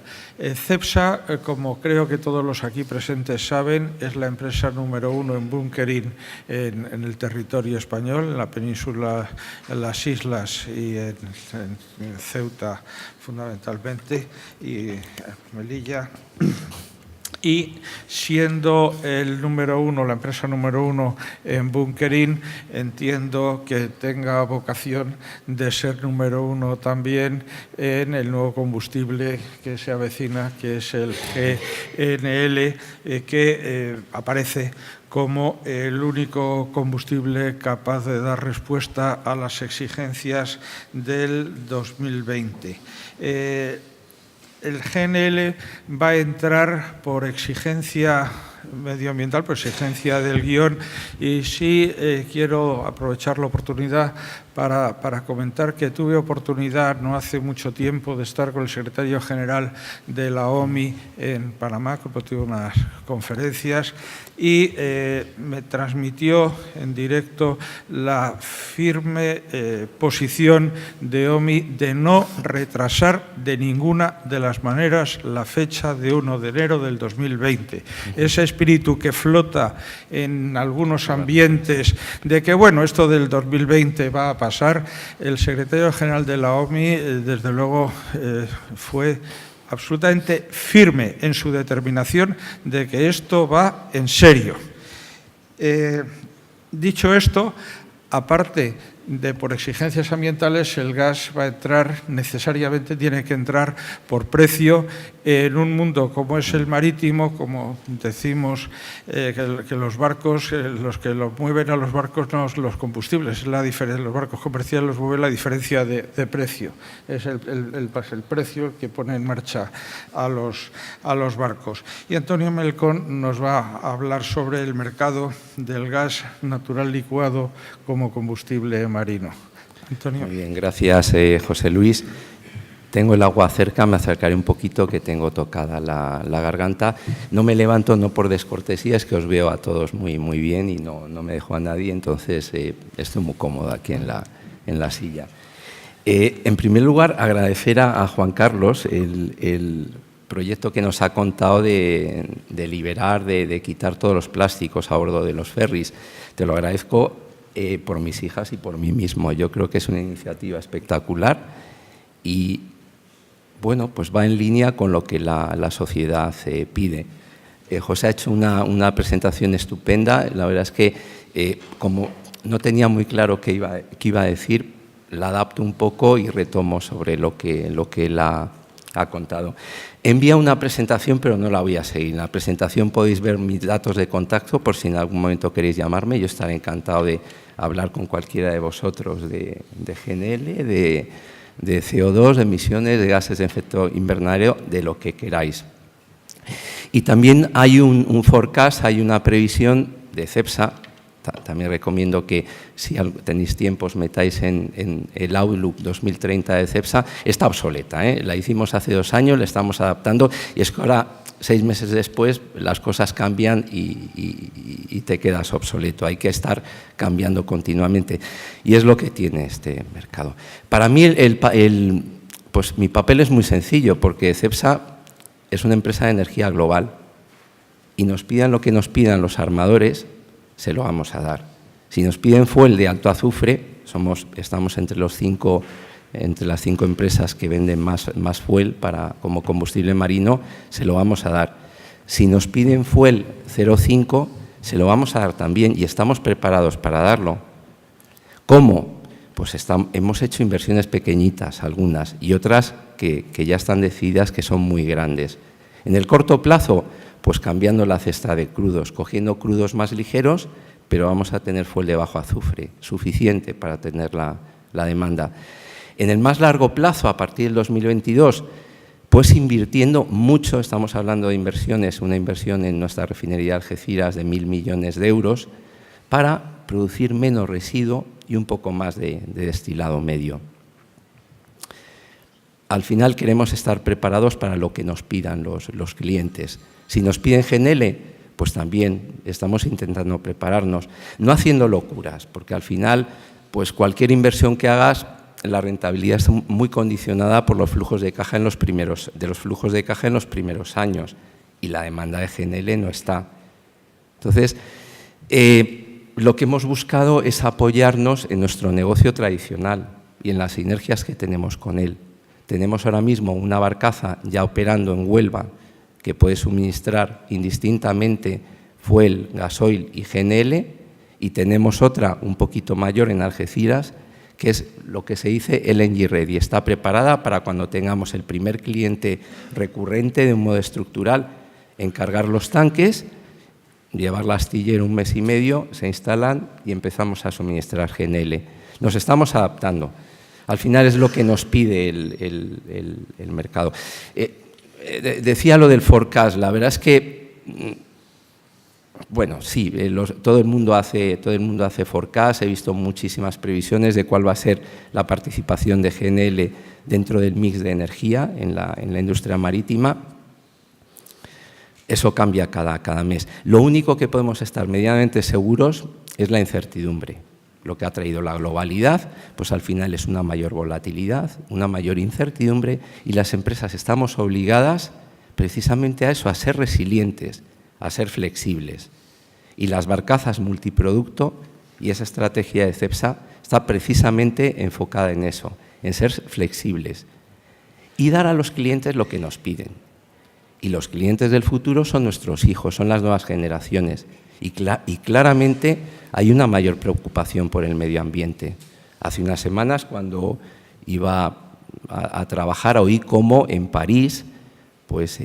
Cepsa, como creo que todos los aquí presentes saben, es la empresa número 1 en bunkering en el territorio español, en la península, en las islas y en Ceuta fundamentalmente, y Melilla. Y siendo el número 1, la empresa número 1 en bunkering, entiendo que tenga vocación de ser número 1 también en el nuevo combustible que se avecina, que es el GNL, que aparece como el único combustible capaz de dar respuesta a las exigencias del 2020. El GNL va a entrar por exigencia medioambiental, por exigencia del guión, y sí quiero aprovechar la oportunidad para comentar que tuve oportunidad no hace mucho tiempo de estar con el secretario general de la OMI en Panamá, que tuve unas conferencias, y me transmitió en directo la firme posición de OMI de no retrasar de ninguna de las maneras la fecha de 1 de enero del 2020. Ese espíritu que flota en algunos ambientes de que, bueno, esto del 2020 va a pasar, el secretario general de la OMI, desde luego, fue absolutamente firme en su determinación de que esto va en serio. Dicho esto, aparte de por exigencias ambientales, el gas va a entrar, necesariamente tiene que entrar por precio en un mundo como es el marítimo, como decimos, que los barcos, los que lo mueven a los barcos no son los combustibles, es la diferencia, los barcos comerciales los mueve la diferencia de precio, es el precio el que pone en marcha a los barcos. Y Antonio Melcón nos va a hablar sobre el mercado del gas natural licuado como combustible marino. Antonio. Muy bien, gracias José Luis. Tengo el agua cerca, me acercaré un poquito que tengo tocada la garganta. No me levanto no por descortesía, es que os veo a todos muy bien y no me dejo a nadie, entonces estoy muy cómodo aquí en la silla. En primer lugar, agradecer a Juan Carlos el proyecto que nos ha contado de liberar, de quitar todos los plásticos a bordo de los ferries. Te lo agradezco por mis hijas y por mí mismo. Yo creo que es una iniciativa espectacular y, bueno, pues va en línea con lo que la sociedad pide. José ha hecho una presentación estupenda. La verdad es que, como no tenía muy claro qué iba a decir, la adapto un poco y retomo sobre lo que él ha contado. Envía una presentación, pero no la voy a seguir. En la presentación podéis ver mis datos de contacto por si en algún momento queréis llamarme. Yo estaré encantado de hablar con cualquiera de vosotros de GNL, de CO2, de emisiones, de gases de efecto invernadero, de lo que queráis. Y también hay un forecast, hay una previsión de Cepsa. También recomiendo que, si tenéis tiempo, os metáis en el Outlook 2030 de Cepsa. Está obsoleta, ¿eh? La hicimos hace 2 años, la estamos adaptando, y es que ahora, 6 meses después, las cosas cambian y te quedas obsoleto. Hay que estar cambiando continuamente. Y es lo que tiene este mercado. Para mí, pues mi papel es muy sencillo, porque Cepsa es una empresa de energía global, y nos pidan lo que nos pidan los armadores, se lo vamos a dar. Si nos piden fuel de alto azufre, estamos entre las 5 empresas que venden más fuel como combustible marino, se lo vamos a dar. Si nos piden fuel 0,5, se lo vamos a dar también, y estamos preparados para darlo. ¿Cómo? Pues hemos hecho inversiones pequeñitas, algunas, y otras que ya están decididas, que son muy grandes. En el corto plazo, pues cambiando la cesta de crudos, cogiendo crudos más ligeros, pero vamos a tener fuel de bajo azufre, suficiente para tener la demanda. En el más largo plazo, a partir del 2022, pues invirtiendo mucho, estamos hablando de inversiones, una inversión en nuestra refinería de Algeciras de 1.000 millones de euros, para producir menos residuo y un poco más de destilado medio. Al final queremos estar preparados para lo que nos pidan los clientes. Si nos piden GNL, pues también estamos intentando prepararnos, no haciendo locuras, porque al final, pues cualquier inversión que hagas, la rentabilidad está muy condicionada por los flujos de caja en los primeros años, y la demanda de GNL no está. Entonces, lo que hemos buscado es apoyarnos en nuestro negocio tradicional y en las sinergias que tenemos con él. Tenemos ahora mismo una barcaza ya operando en Huelva, que puede suministrar indistintamente fuel, gasoil y GNL, y tenemos otra un poquito mayor en Algeciras, que es lo que se dice LNG Ready. Está preparada para cuando tengamos el primer cliente recurrente de un modo estructural, encargar los tanques, llevar la astillera 1 mes y medio, se instalan y empezamos a suministrar GNL. Nos estamos adaptando. Al final es lo que nos pide el mercado. Decía lo del forecast. La verdad es que, bueno, sí, todo el mundo hace forecast. He visto muchísimas previsiones de cuál va a ser la participación de GNL dentro del mix de energía en la industria marítima. Eso cambia cada mes. Lo único que podemos estar medianamente seguros es la incertidumbre. Lo que ha traído la globalidad, pues al final es una mayor volatilidad, una mayor incertidumbre, y las empresas estamos obligadas precisamente a eso, a ser resilientes, a ser flexibles. Y las barcazas multiproducto y esa estrategia de Cepsa está precisamente enfocada en eso, en ser flexibles y dar a los clientes lo que nos piden. Y los clientes del futuro son nuestros hijos, son las nuevas generaciones. Y claramente hay una mayor preocupación por el medio ambiente. Hace unas semanas, cuando iba a trabajar, oí cómo en París, pues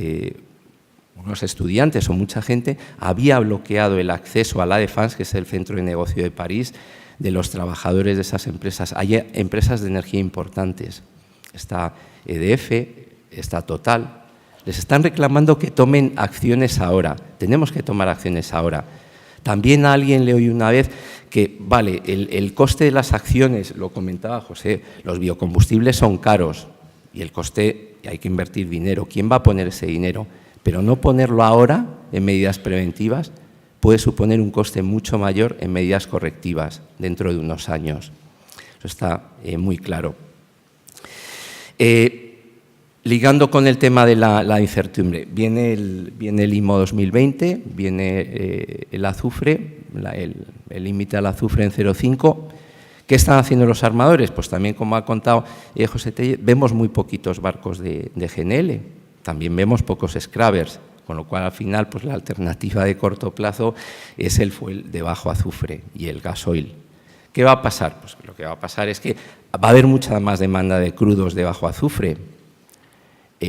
unos estudiantes o mucha gente había bloqueado el acceso a la Défense, que es el centro de negocio de París, de los trabajadores de esas empresas. Hay empresas de energía importantes. Está EDF, está Total. Les están reclamando que tomen acciones ahora. Tenemos que tomar acciones ahora. También a alguien le oí una vez que, vale, el coste de las acciones, lo comentaba José, los biocombustibles son caros y el coste, hay que invertir dinero. ¿Quién va a poner ese dinero? Pero no ponerlo ahora en medidas preventivas puede suponer un coste mucho mayor en medidas correctivas dentro de unos años. Eso está muy claro. Ligando con el tema de la incertidumbre, viene el IMO 2020, viene el azufre, el límite al azufre en 0,5. ¿Qué están haciendo los armadores? Pues también, como ha contado José Tellez, vemos muy poquitos barcos de GNL, también vemos pocos scrubbers, con lo cual al final pues la alternativa de corto plazo es el fuel de bajo azufre y el gasoil. ¿Qué va a pasar? Pues lo que va a pasar es que va a haber mucha más demanda de crudos de bajo azufre.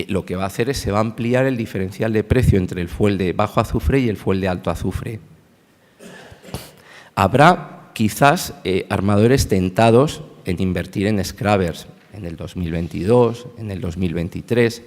Lo que va a hacer es se va a ampliar el diferencial de precio entre el fuel de bajo azufre y el fuel de alto azufre. Habrá quizás armadores tentados en invertir en scrubbers, en el 2022, en el 2023.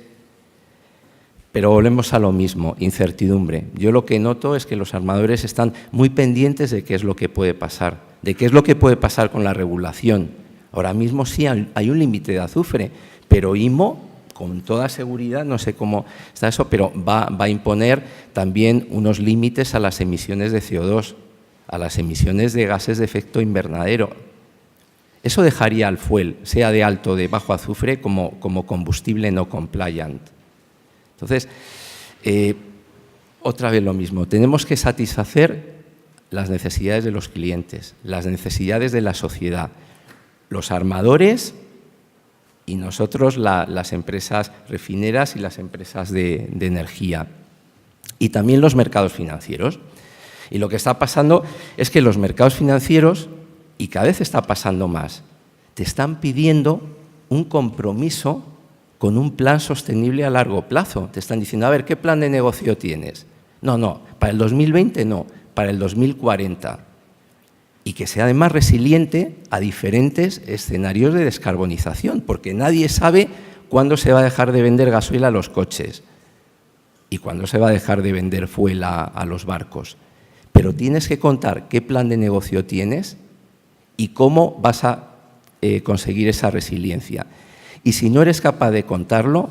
Pero volvemos a lo mismo, incertidumbre. Yo lo que noto es que los armadores están muy pendientes de qué es lo que puede pasar, de qué es lo que puede pasar con la regulación. Ahora mismo sí hay un límite de azufre, pero IMO, con toda seguridad, no sé cómo está eso, pero va a imponer también unos límites a las emisiones de CO2, a las emisiones de gases de efecto invernadero. Eso dejaría al fuel, sea de alto o de bajo azufre, como combustible no compliant. Entonces, otra vez lo mismo, tenemos que satisfacer las necesidades de los clientes, las necesidades de la sociedad, los armadores y nosotros las empresas refineras y las empresas de energía, y también los mercados financieros. Y lo que está pasando es que los mercados financieros, y cada vez está pasando más, te están pidiendo un compromiso con un plan sostenible a largo plazo. Te están diciendo, a ver, ¿qué plan de negocio tienes? No, para el 2020 no, para el 2040. Y que sea además resiliente a diferentes escenarios de descarbonización, porque nadie sabe cuándo se va a dejar de vender gasoil a los coches y cuándo se va a dejar de vender fuel a los barcos. Pero tienes que contar qué plan de negocio tienes y cómo vas a conseguir esa resiliencia. Y si no eres capaz de contarlo,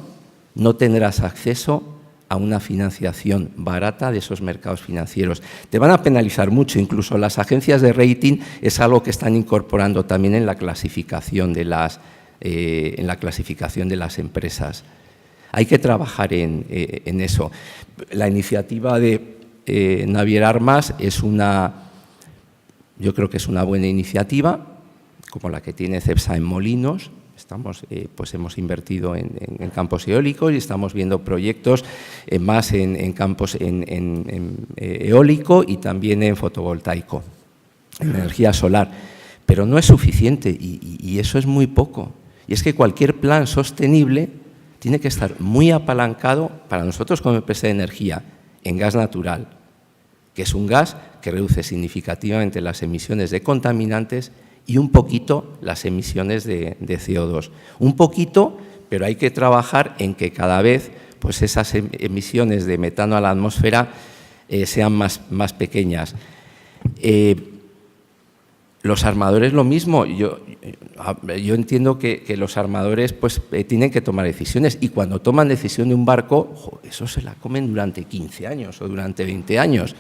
no tendrás acceso a una financiación barata de esos mercados financieros. Te van a penalizar mucho, incluso las agencias de rating es algo que están incorporando también en la clasificación de las empresas. Hay que trabajar en eso. La iniciativa de Navier Armas yo creo que es una buena iniciativa, como la que tiene Cepsa en Molinos. Pues hemos invertido en campos eólicos y estamos viendo proyectos más en campos eólico y también en fotovoltaico, en energía solar. Pero no es suficiente y eso es muy poco. Y es que cualquier plan sostenible tiene que estar muy apalancado para nosotros como empresa de energía en gas natural, que es un gas que reduce significativamente las emisiones de contaminantes y un poquito las emisiones de CO2. Un poquito, pero hay que trabajar en que cada vez pues esas emisiones de metano a la atmósfera sean más pequeñas. Los armadores lo mismo. Yo entiendo que los armadores pues, tienen que tomar decisiones y cuando toman decisión de un barco, eso se la comen durante 15 años o durante 20 años.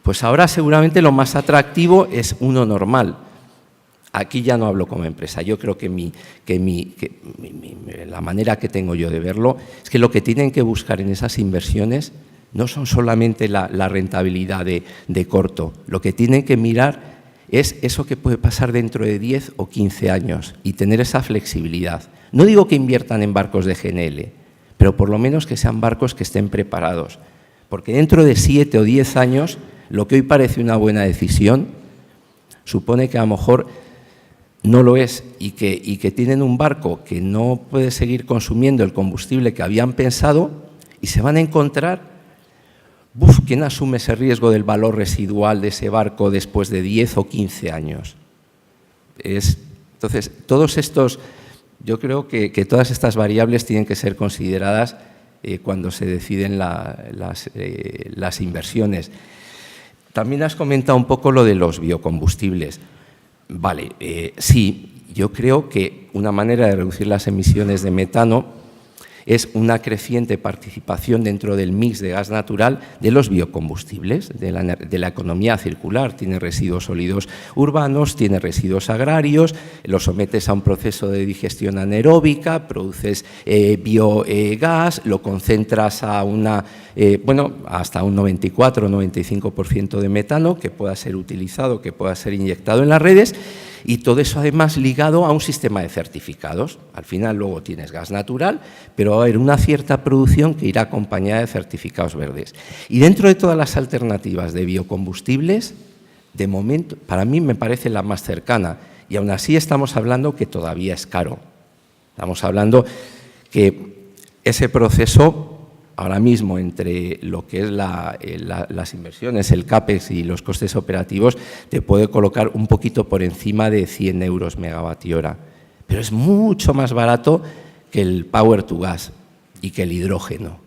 Pues ahora seguramente lo más atractivo es uno normal. Aquí ya no hablo como empresa. Yo creo que la manera que tengo yo de verlo es que lo que tienen que buscar en esas inversiones no son solamente la rentabilidad de corto. Lo que tienen que mirar es eso que puede pasar dentro de 10 o 15 años y tener esa flexibilidad. No digo que inviertan en barcos de GNL, pero por lo menos que sean barcos que estén preparados. Porque dentro de 7 o 10 años, lo que hoy parece una buena decisión, supone que a lo mejor no lo es y que tienen un barco que no puede seguir consumiendo el combustible que habían pensado y se van a encontrar, ¿quién asume ese riesgo del valor residual de ese barco después de 10 o 15 años? Entonces, yo creo que todas estas variables tienen que ser consideradas cuando se deciden las inversiones. También has comentado un poco lo de los biocombustibles. Vale, sí, yo creo que una manera de reducir las emisiones de metano es una creciente participación dentro del mix de gas natural de los biocombustibles, de la economía circular. Tiene residuos sólidos urbanos, tiene residuos agrarios, los sometes a un proceso de digestión anaeróbica, produces biogás, lo concentras a hasta un 94 o 95% de metano que pueda ser utilizado, que pueda ser inyectado en las redes. Y todo eso además ligado a un sistema de certificados. Al final luego tienes gas natural, pero va a haber una cierta producción que irá acompañada de certificados verdes. Y dentro de todas las alternativas de biocombustibles, de momento, para mí me parece la más cercana. Y aún así estamos hablando que todavía es caro. Estamos hablando que ese proceso ahora mismo entre lo que es las inversiones, el CAPEX y los costes operativos, te puede colocar un poquito por encima de 100 euros megavatio hora. pero es mucho más barato que el power to gas y que el hidrógeno.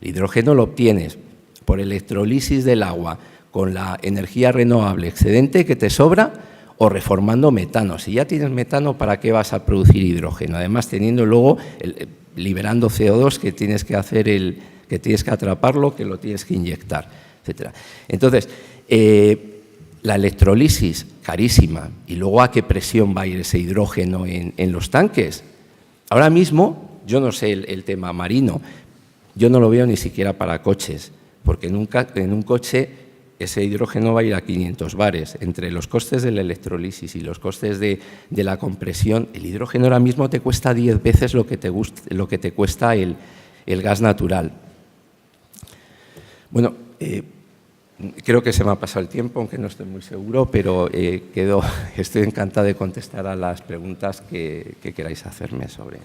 El hidrógeno lo obtienes por electrolisis del agua con la energía renovable excedente que te sobra o reformando metano. Si ya tienes metano, ¿para qué vas a producir hidrógeno? Además, teniendo luego, liberando CO2 que tienes que hacer que tienes que atraparlo, que lo tienes que inyectar, etcétera. Entonces, la electrolisis, carísima, y luego a qué presión va a ir ese hidrógeno en los tanques. Ahora mismo, yo no sé el tema marino, yo no lo veo ni siquiera para coches, porque en un coche ese hidrógeno va a ir a 500 bares. Entre los costes de la electrolisis y los costes de la compresión, el hidrógeno ahora mismo te cuesta 10 veces lo que te cuesta el gas natural. Bueno, creo que se me ha pasado el tiempo, aunque no estoy muy seguro, pero estoy encantado de contestar a las preguntas que queráis hacerme sobre.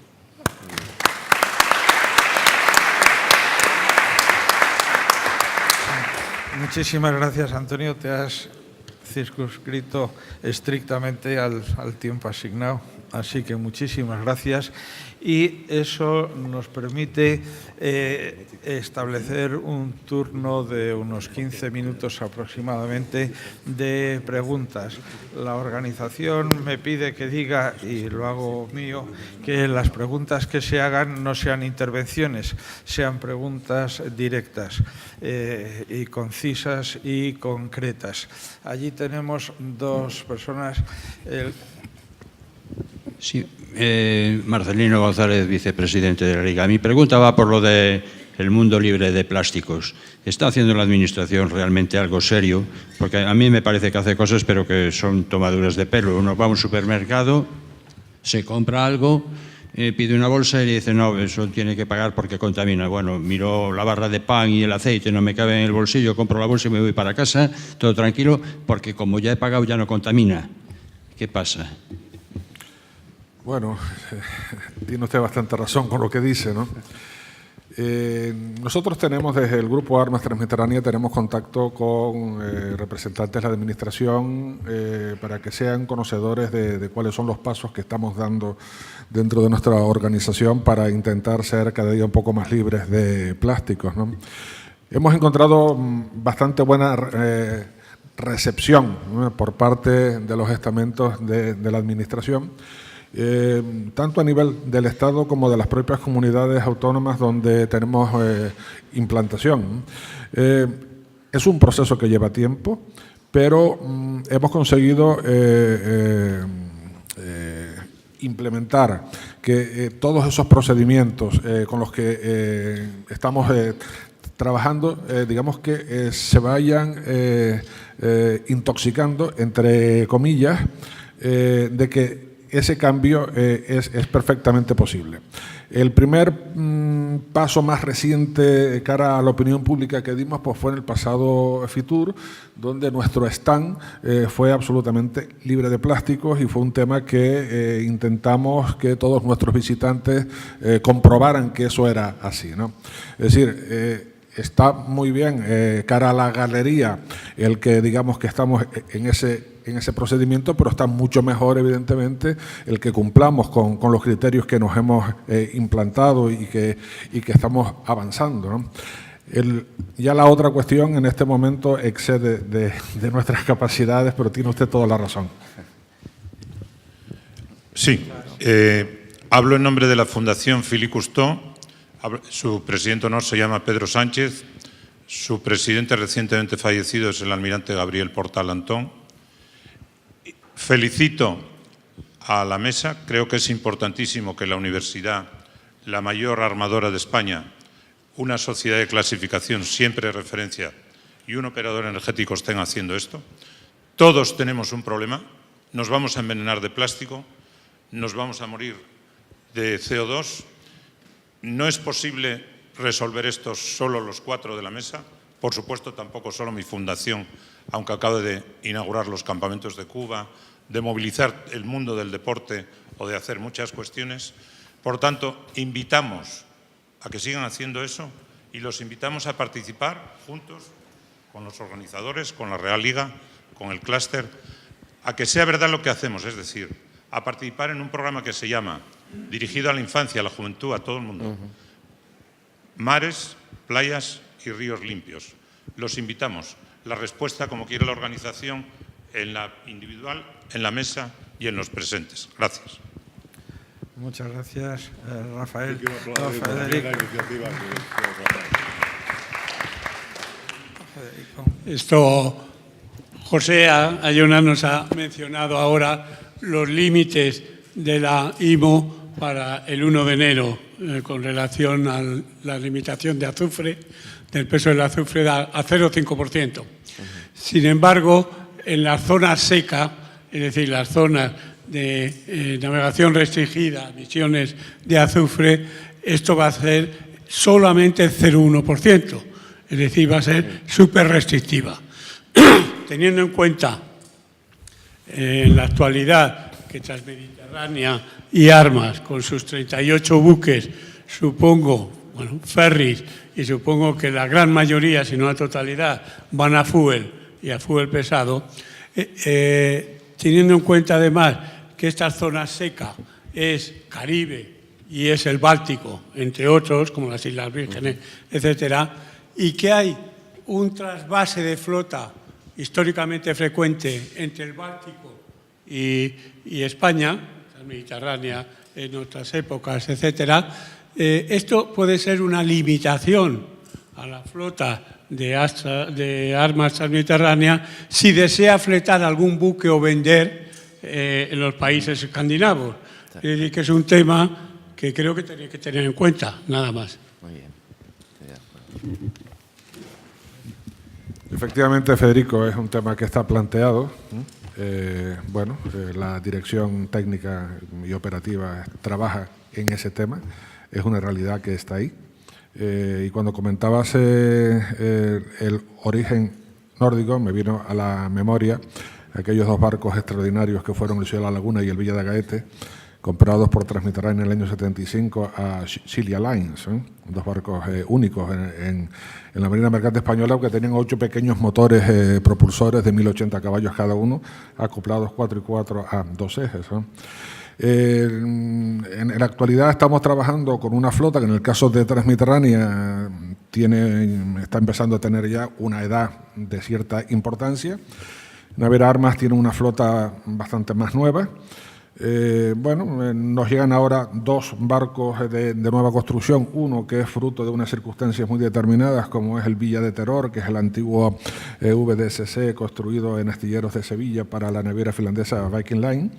Muchísimas gracias, Antonio. Te has circunscrito estrictamente al tiempo asignado, así que muchísimas gracias. Y eso nos permite establecer un turno de unos 15 minutos aproximadamente de preguntas. La organización me pide que diga, y lo hago mío, que las preguntas que se hagan no sean intervenciones, sean preguntas directas y concisas y concretas. Allí tenemos dos personas. Sí, Marcelino González, vicepresidente de la Liga. Mi pregunta va por lo del mundo libre de plásticos. ¿Está haciendo la Administración realmente algo serio? Porque a mí me parece que hace cosas, pero que son tomaduras de pelo. Uno va a un supermercado, se compra algo, pide una bolsa y le dice, no, eso tiene que pagar porque contamina. Bueno, miro la barra de pan y el aceite, no me cabe en el bolsillo, compro la bolsa y me voy para casa, todo tranquilo, porque como ya he pagado ya no contamina. ¿Qué pasa? Bueno, tiene usted bastante razón con lo que dice, ¿no? Nosotros tenemos desde el Grupo Armas Transmediterránea, tenemos contacto con representantes de la Administración para que sean conocedores de cuáles son los pasos que estamos dando dentro de nuestra organización para intentar ser cada día un poco más libres de plásticos, ¿no? Hemos encontrado bastante buena recepción, ¿no?, por parte de los estamentos de la Administración, tanto a nivel del Estado como de las propias comunidades autónomas donde tenemos implantación. Es un proceso que lleva tiempo, pero hemos conseguido implementar que todos esos procedimientos con los que estamos trabajando, digamos que se vayan intoxicando, entre comillas, de que ese cambio es perfectamente posible. El primer paso más reciente cara a la opinión pública que dimos pues, fue en el pasado Fitur, donde nuestro stand fue absolutamente libre de plásticos y fue un tema que intentamos que todos nuestros visitantes comprobaran que eso era así, ¿no? Es decir, está muy bien cara a la galería el que digamos que estamos en ese procedimiento, pero está mucho mejor, evidentemente, el que cumplamos con los criterios que nos hemos implantado y que estamos avanzando, ¿no? Ya la otra cuestión en este momento excede de nuestras capacidades, pero tiene usted toda la razón. Sí, hablo en nombre de la Fundación Philippe Cousteau. Su presidente honor se llama Pedro Sánchez. Su presidente recientemente fallecido es el almirante Gabriel Portal Antón. Felicito a la mesa. Creo que es importantísimo que la universidad, la mayor armadora de España, una sociedad de clasificación siempre de referencia y un operador energético estén haciendo esto. Todos tenemos un problema. Nos vamos a envenenar de plástico, nos vamos a morir de CO2. No es posible resolver esto solo los cuatro de la mesa. Por supuesto, tampoco solo mi fundación, aunque acabe de inaugurar los campamentos de Cuba, de movilizar el mundo del deporte o de hacer muchas cuestiones. Por tanto, invitamos a que sigan haciendo eso y los invitamos a participar juntos con los organizadores, con la Real Liga, con el clúster, a que sea verdad lo que hacemos, es decir, a participar en un programa que se llama, dirigido a la infancia, a la juventud, a todo el mundo, Mares, Playas y Ríos Limpios. Los invitamos. La respuesta, como quiere la organización, en la individual, en la mesa y en los presentes. Gracias. Muchas gracias, Rafael. Federico. José Ayona nos ha mencionado ahora los límites de la IMO para el 1 de enero con relación a la limitación de azufre, del peso del azufre a 0,5%. Sin embargo, en la zona seca, es decir, las zonas de navegación restringida, emisiones de azufre, esto va a ser solamente 0,1%, es decir, va a ser súper restrictiva. Teniendo en cuenta en la actualidad que Transmediterránea y Armas, con sus 38 buques, supongo, bueno, ferries, y supongo que la gran mayoría, si no la totalidad, van a fuel y a fuel pesado, teniendo en cuenta además que esta zona seca es Caribe y es el Báltico, entre otros, como las Islas Vírgenes, etcétera, y que hay un trasvase de flota históricamente frecuente entre el Báltico y España, la Mediterránea en otras épocas, etcétera, esto puede ser una limitación a la flota de armas transmediterránea si desea fletar algún buque o vender en los países escandinavos. Es decir, que es un tema que creo que tiene que tener en cuenta, nada más. Muy bien. Estoy de acuerdo. Efectivamente, Federico, es un tema que está planteado. La dirección técnica y operativa trabaja en ese tema. Es una realidad que está ahí. Y cuando comentabas el origen nórdico, me vino a la memoria aquellos dos barcos extraordinarios que fueron el Ciudad de la Laguna y el Villa de Gaete, comprados por Transmediterránea en el año 75 a Silja Lines, dos barcos únicos en la Marina Mercante Española, que tenían 8 pequeños motores propulsores de 1080 caballos cada uno, acoplados 4 y 4 a 2 ejes. En la actualidad estamos trabajando con una flota que en el caso de Transmediterránea está empezando a tener ya una edad de cierta importancia. Naviera Armas tiene una flota bastante más nueva. Nos llegan ahora 2 barcos de nueva construcción, uno que es fruto de unas circunstancias muy determinadas, como es el Villa de Terror, que es el antiguo VDSC construido en astilleros de Sevilla para la naviera finlandesa Viking Line,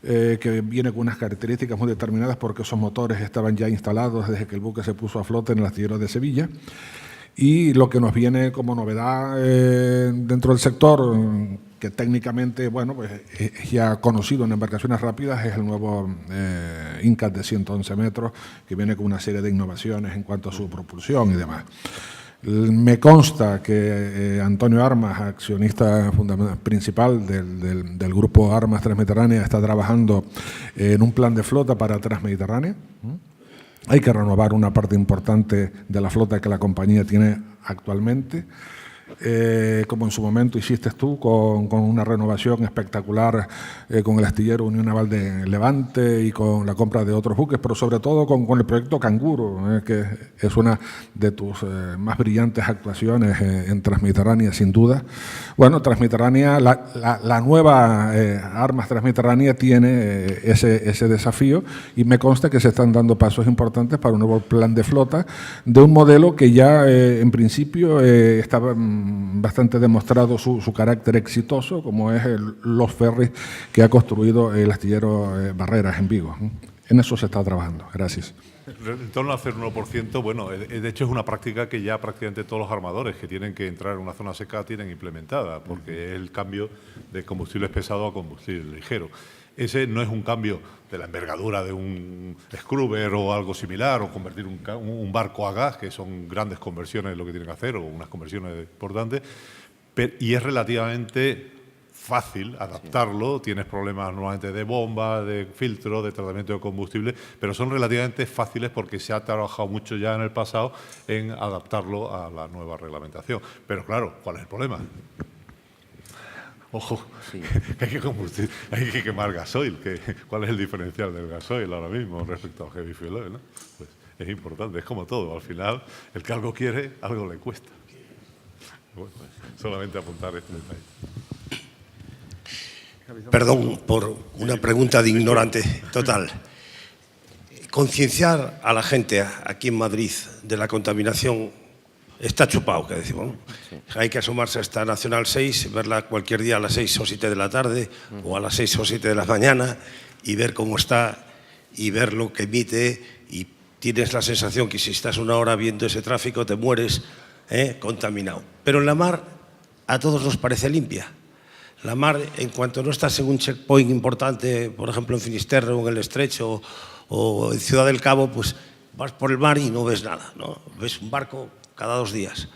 que viene con unas características muy determinadas porque esos motores estaban ya instalados desde que el buque se puso a flote en el astillero de Sevilla. Y lo que nos viene como novedad dentro del sector, que técnicamente es ya conocido en embarcaciones rápidas, es el nuevo Incat de 111 metros, que viene con una serie de innovaciones en cuanto a su propulsión y demás. Me consta que Antonio Armas, accionista principal del grupo Armas Transmediterránea, está trabajando en un plan de flota para Transmediterránea. Hay que renovar una parte importante de la flota que la compañía tiene actualmente, como en su momento hiciste tú, con una renovación espectacular con el astillero Unión Naval de Levante y con la compra de otros buques, pero sobre todo con el proyecto Canguro, que es una de tus más brillantes actuaciones en Transmediterránea, sin duda. Bueno, Transmediterránea, la nueva Armas Transmediterránea tiene ese desafío, y me consta que se están dando pasos importantes para un nuevo plan de flota de un modelo que ya en principio estaba bastante demostrado su carácter exitoso, como es los ferries que ha construido el astillero Barreras en Vigo. En eso se está trabajando. Gracias. En torno al 0,1%, bueno, de hecho es una práctica que ya prácticamente todos los armadores que tienen que entrar en una zona seca tienen implementada, porque es el cambio de combustibles pesados a combustible ligero. Ese no es un cambio de la envergadura de un scrubber o algo similar, o convertir un barco a gas, que son grandes conversiones lo que tienen que hacer, o unas conversiones importantes, y es relativamente fácil adaptarlo. Sí. Tienes problemas normalmente de bomba, de filtro, de tratamiento de combustible, pero son relativamente fáciles porque se ha trabajado mucho ya en el pasado en adaptarlo a la nueva reglamentación. Pero claro, ¿cuál es el problema? Ojo, Sí. hay que quemar gasoil. ¿Cuál es el diferencial del gasoil ahora mismo respecto al heavy fuel oil, ¿no? Pues es importante, es como todo. Al final, el que algo quiere, algo le cuesta. Bueno, pues, solamente apuntar este detalle. Perdón por una pregunta de ignorante total. Concienciar a la gente aquí en Madrid de la contaminación está chupado, que decimos, ¿no? Sí. Hay que asomarse a esta Nacional 6, verla cualquier día a las 6 o 7 de la tarde o a las 6 o 7 de la mañana y ver cómo está y ver lo que emite, y tienes la sensación que si estás una hora viendo ese tráfico te mueres contaminado. Pero en la mar a todos nos parece limpia. La mar, en cuanto no estás en un checkpoint importante, por ejemplo en Finisterre o en el Estrecho o en Ciudad del Cabo, pues vas por el mar y no ves nada, ¿no? Ves un barco cada 2 días.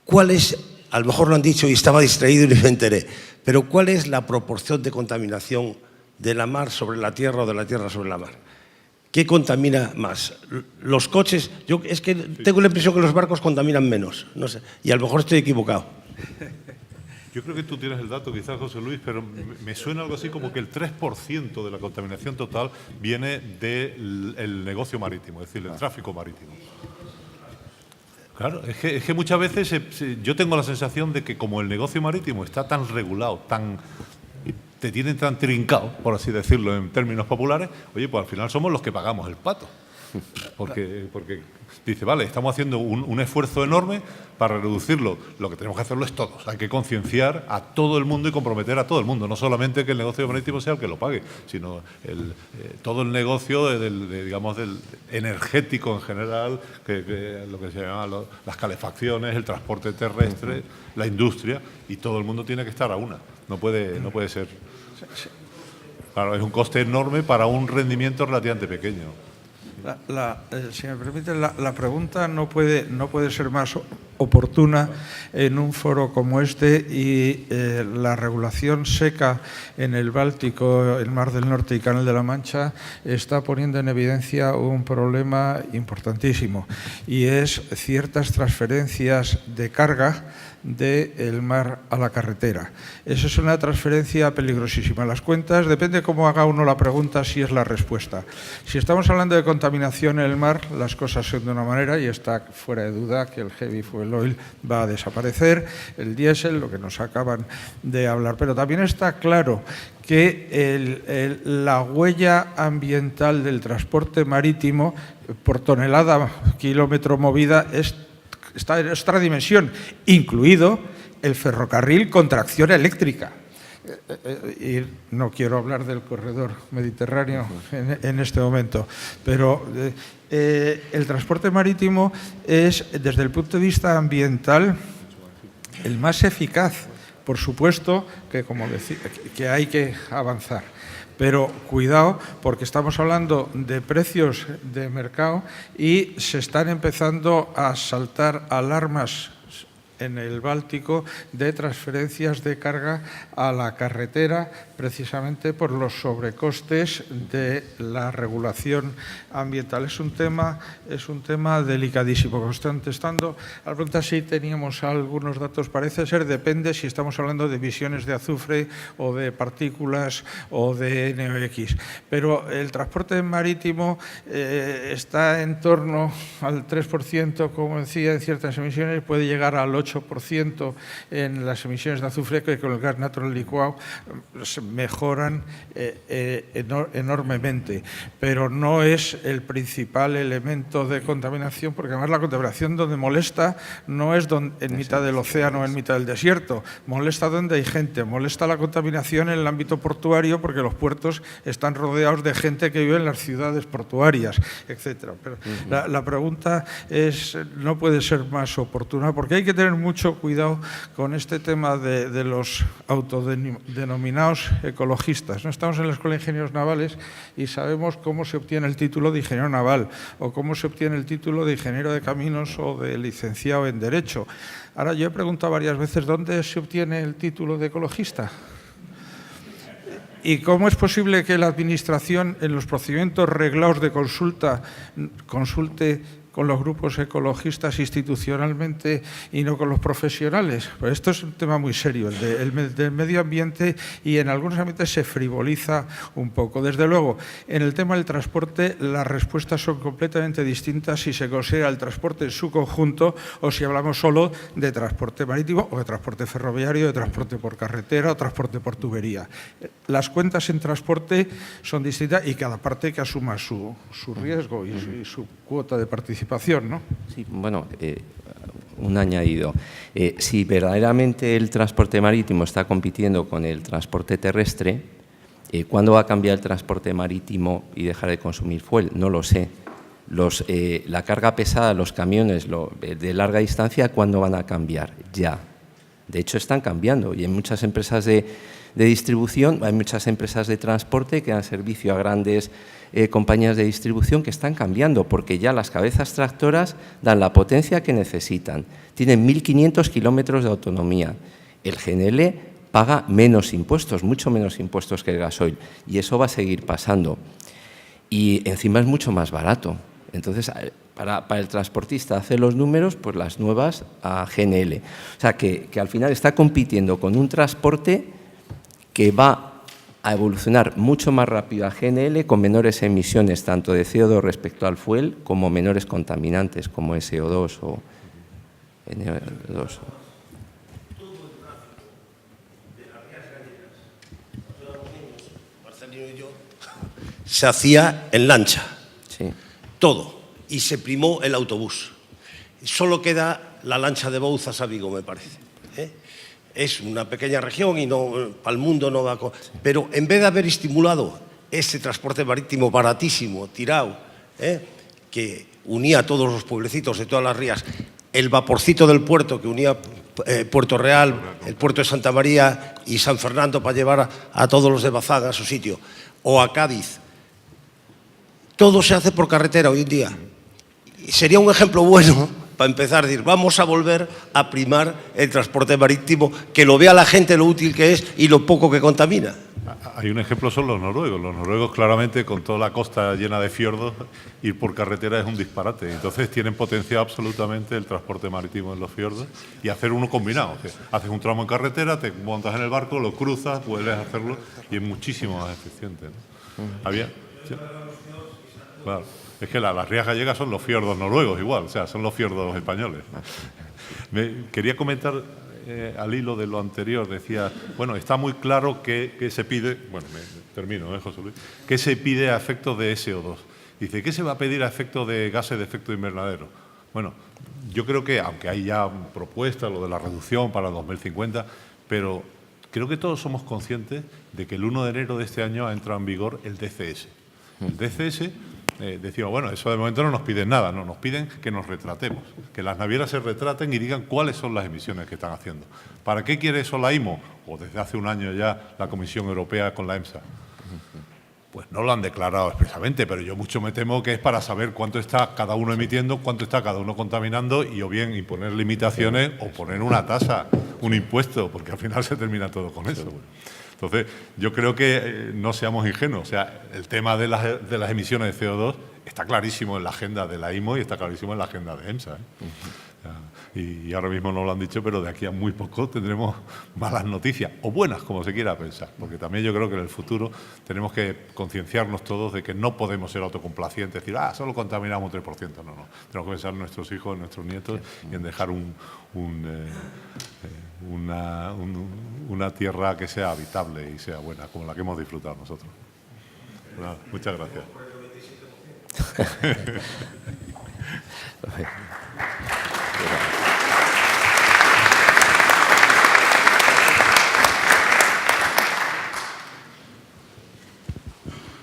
¿Cuál es, a lo mejor lo han dicho y estaba distraído y no me enteré, pero cuál es la proporción de contaminación de la mar sobre la tierra o de la tierra sobre la mar? ¿Qué contamina más? Los coches, yo es que tengo la impresión que los barcos contaminan menos, no sé, y a lo mejor estoy equivocado. Yo creo que tú tienes el dato, quizás, José Luis, pero me suena algo así como que el 3% de la contaminación total viene del negocio marítimo, es decir, del tráfico marítimo. Claro, es que muchas veces yo tengo la sensación de que como el negocio marítimo está tan regulado, te tienen tan trincado, por así decirlo en términos populares, oye, pues al final somos los que pagamos el pato. Porque dice, vale, estamos haciendo un esfuerzo enorme para reducirlo. Lo que tenemos que hacerlo es todos. Hay que concienciar a todo el mundo y comprometer a todo el mundo. No solamente que el negocio marítimo sea el que lo pague, sino todo el negocio digamos, del energético en general, que lo que se llama las calefacciones, el transporte terrestre, la industria, y todo el mundo tiene que estar a una. No puede ser. Claro, es un coste enorme para un rendimiento relativamente pequeño. Si me permite, la pregunta no puede ser más oportuna en un foro como este, y la regulación seca en el Báltico, el Mar del Norte y Canal de la Mancha está poniendo en evidencia un problema importantísimo, y es ciertas transferencias de carga del mar a la carretera. Eso es una transferencia peligrosísima. Las cuentas, depende cómo haga uno la pregunta, si es la respuesta. Si estamos hablando de contaminación en el mar, las cosas son de una manera, y está fuera de duda que el heavy fuel oil va a desaparecer, el diésel, lo que nos acaban de hablar. Pero también está claro que la huella ambiental del transporte marítimo por tonelada, kilómetro movida, está en nuestra dimensión, incluido el ferrocarril con tracción eléctrica. Y no quiero hablar del corredor mediterráneo en este momento, pero el transporte marítimo es, desde el punto de vista ambiental, el más eficaz. Por supuesto que, como decía, que hay que avanzar. Pero cuidado, porque estamos hablando de precios de mercado y se están empezando a saltar alarmas en el Báltico de transferencias de carga a la carretera, precisamente por los sobrecostes de la regulación ambiental. Es un tema delicadísimo. Contestando a la pregunta, si teníamos algunos datos, parece ser, depende si estamos hablando de emisiones de azufre o de partículas o de NOx. Pero el transporte marítimo está en torno al 3%, como decía, en ciertas emisiones, puede llegar al 8% en las emisiones de azufre, que con el gas natural licuado mejoran enormemente, pero no es el principal elemento de contaminación, porque además la contaminación donde molesta no es en mitad del océano o en mitad del desierto, molesta donde hay gente, molesta la contaminación en el ámbito portuario, porque los puertos están rodeados de gente que vive en las ciudades portuarias, etcétera. Pero la pregunta no puede ser más oportuna, porque hay que tener mucho cuidado con este tema de los autodenominados ecologistas. No estamos en la Escuela de Ingenieros Navales y sabemos cómo se obtiene el título de ingeniero naval o cómo se obtiene el título de ingeniero de caminos o de licenciado en Derecho. Ahora, yo he preguntado varias veces dónde se obtiene el título de ecologista. ¿Y cómo es posible que la Administración, en los procedimientos reglados de consulta, consulte con los grupos ecologistas institucionalmente y no con los profesionales? Pues esto es un tema muy serio, el del medio ambiente, y en algunos ambientes se frivoliza un poco. Desde luego, en el tema del transporte las respuestas son completamente distintas si se considera el transporte en su conjunto o si hablamos solo de transporte marítimo o de transporte ferroviario, de transporte por carretera o transporte por tubería. Las cuentas en transporte son distintas y cada parte que asuma su riesgo y su cuota de participación, ¿no? Sí, bueno, un añadido. Si verdaderamente el transporte marítimo está compitiendo con el transporte terrestre, ¿cuándo va a cambiar el transporte marítimo y dejar de consumir fuel? No lo sé. La carga pesada, los camiones de larga distancia, ¿cuándo van a cambiar? Ya. De hecho, están cambiando y hay muchas empresas de distribución, hay muchas empresas de transporte que dan servicio a grandes compañías de distribución que están cambiando, porque ya las cabezas tractoras dan la potencia que necesitan. Tienen 1.500 kilómetros de autonomía. El GNL paga menos impuestos, mucho menos impuestos que el gasoil, y eso va a seguir pasando. Y encima es mucho más barato. Entonces, para el transportista hacer los números, pues las nuevas a GNL. O sea, que al final está compitiendo con un transporte que va a evolucionar mucho más rápido a GNL, con menores emisiones tanto de CO2 respecto al fuel como menores contaminantes como SO2 o NO2. Marcelino y yo, se hacía en lancha. Sí. Todo. Y se primó el autobús. Solo queda la lancha de Bouzas a Vigo, me parece. Es una pequeña región y no, para el mundo no va a... Pero en vez de haber estimulado ese transporte marítimo baratísimo, tirado, que unía a todos los pueblecitos de todas las rías, el vaporcito del puerto que unía Puerto Real, el puerto de Santa María y San Fernando para llevar a todos los de Bazán a su sitio, o a Cádiz, todo se hace por carretera hoy en día. Sería un ejemplo bueno para empezar a decir, vamos a volver a primar el transporte marítimo, que lo vea la gente lo útil que es y lo poco que contamina. Hay un ejemplo, son los noruegos. Los noruegos, claramente, con toda la costa llena de fiordos, ir por carretera es un disparate. Entonces tienen potenciado absolutamente el transporte marítimo en los fiordos y hacer uno combinado. Haces un tramo en carretera, te montas en el barco, lo cruzas, vuelves a hacerlo y es muchísimo más eficiente, ¿no? ¿Había? ¿Sí? Claro. Es que las rías gallegas son los fiordos noruegos igual, o sea, son los fiordos españoles. Quería comentar, al hilo de lo anterior, decía, bueno, está muy claro que se pide, bueno, termino, José Luis, que se pide a efectos de SO2. Dice, ¿qué se va a pedir a efectos de gases de efecto invernadero? Bueno, yo creo que, aunque hay ya propuestas, lo de la reducción para 2050, pero creo que todos somos conscientes de que el 1 de enero de este año ha entrado en vigor el DCS. El DCS... decimos, bueno, eso de momento no nos piden nada, no, nos piden que nos retratemos, que las navieras se retraten y digan cuáles son las emisiones que están haciendo. ¿Para qué quiere eso la IMO? O desde hace un año ya la Comisión Europea con la EMSA. Pues no lo han declarado expresamente, pero yo mucho me temo que es para saber cuánto está cada uno emitiendo, cuánto está cada uno contaminando y o bien imponer limitaciones o poner una tasa, un impuesto, porque al final se termina todo con eso. Entonces, yo creo que no seamos ingenuos. O sea, el tema de las emisiones de CO2 está clarísimo en la agenda de la IMO y está clarísimo en la agenda de EMSA. Y ahora mismo no lo han dicho, pero de aquí a muy poco tendremos malas noticias, o buenas, como se quiera pensar. Porque también yo creo que en el futuro tenemos que concienciarnos todos de que no podemos ser autocomplacientes, decir, solo contaminamos 3%. No, no. Tenemos que pensar en nuestros hijos, en nuestros nietos y en dejar una tierra que sea habitable y sea buena, como la que hemos disfrutado nosotros. Bueno, muchas gracias.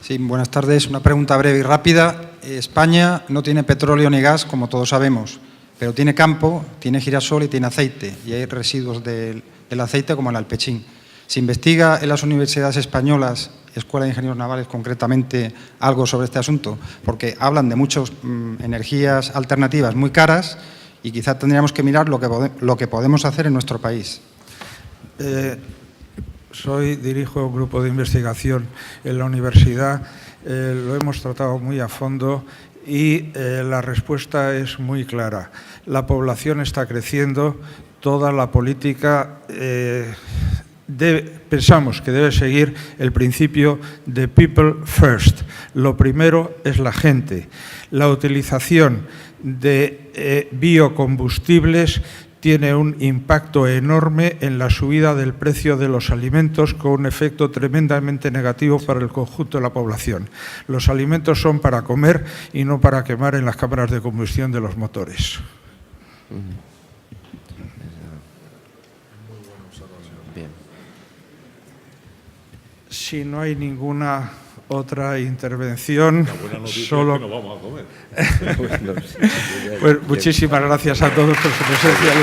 Sí, buenas tardes. Una pregunta breve y rápida. España no tiene petróleo ni gas, como todos sabemos, pero tiene campo, tiene girasol y tiene aceite, y hay residuos del aceite como el Alpechín. ¿Se investiga en las universidades españolas, Escuela de Ingenieros Navales concretamente, algo sobre este asunto? Porque hablan de muchas energías alternativas muy caras y quizá tendríamos que mirar lo que podemos hacer en nuestro país. Dirijo un grupo de investigación en la universidad, lo hemos tratado muy a fondo Y la respuesta es muy clara. La población está creciendo, toda la política pensamos que debe seguir el principio de people first. Lo primero es la gente. La utilización de biocombustibles tiene un impacto enorme en la subida del precio de los alimentos, con un efecto tremendamente negativo para el conjunto de la población. Los alimentos son para comer y no para quemar en las cámaras de combustión de los motores. Bien. Si no hay ninguna otra intervención, solo... es que no vamos a comer. Pues muchísimas gracias a todos por su presencia.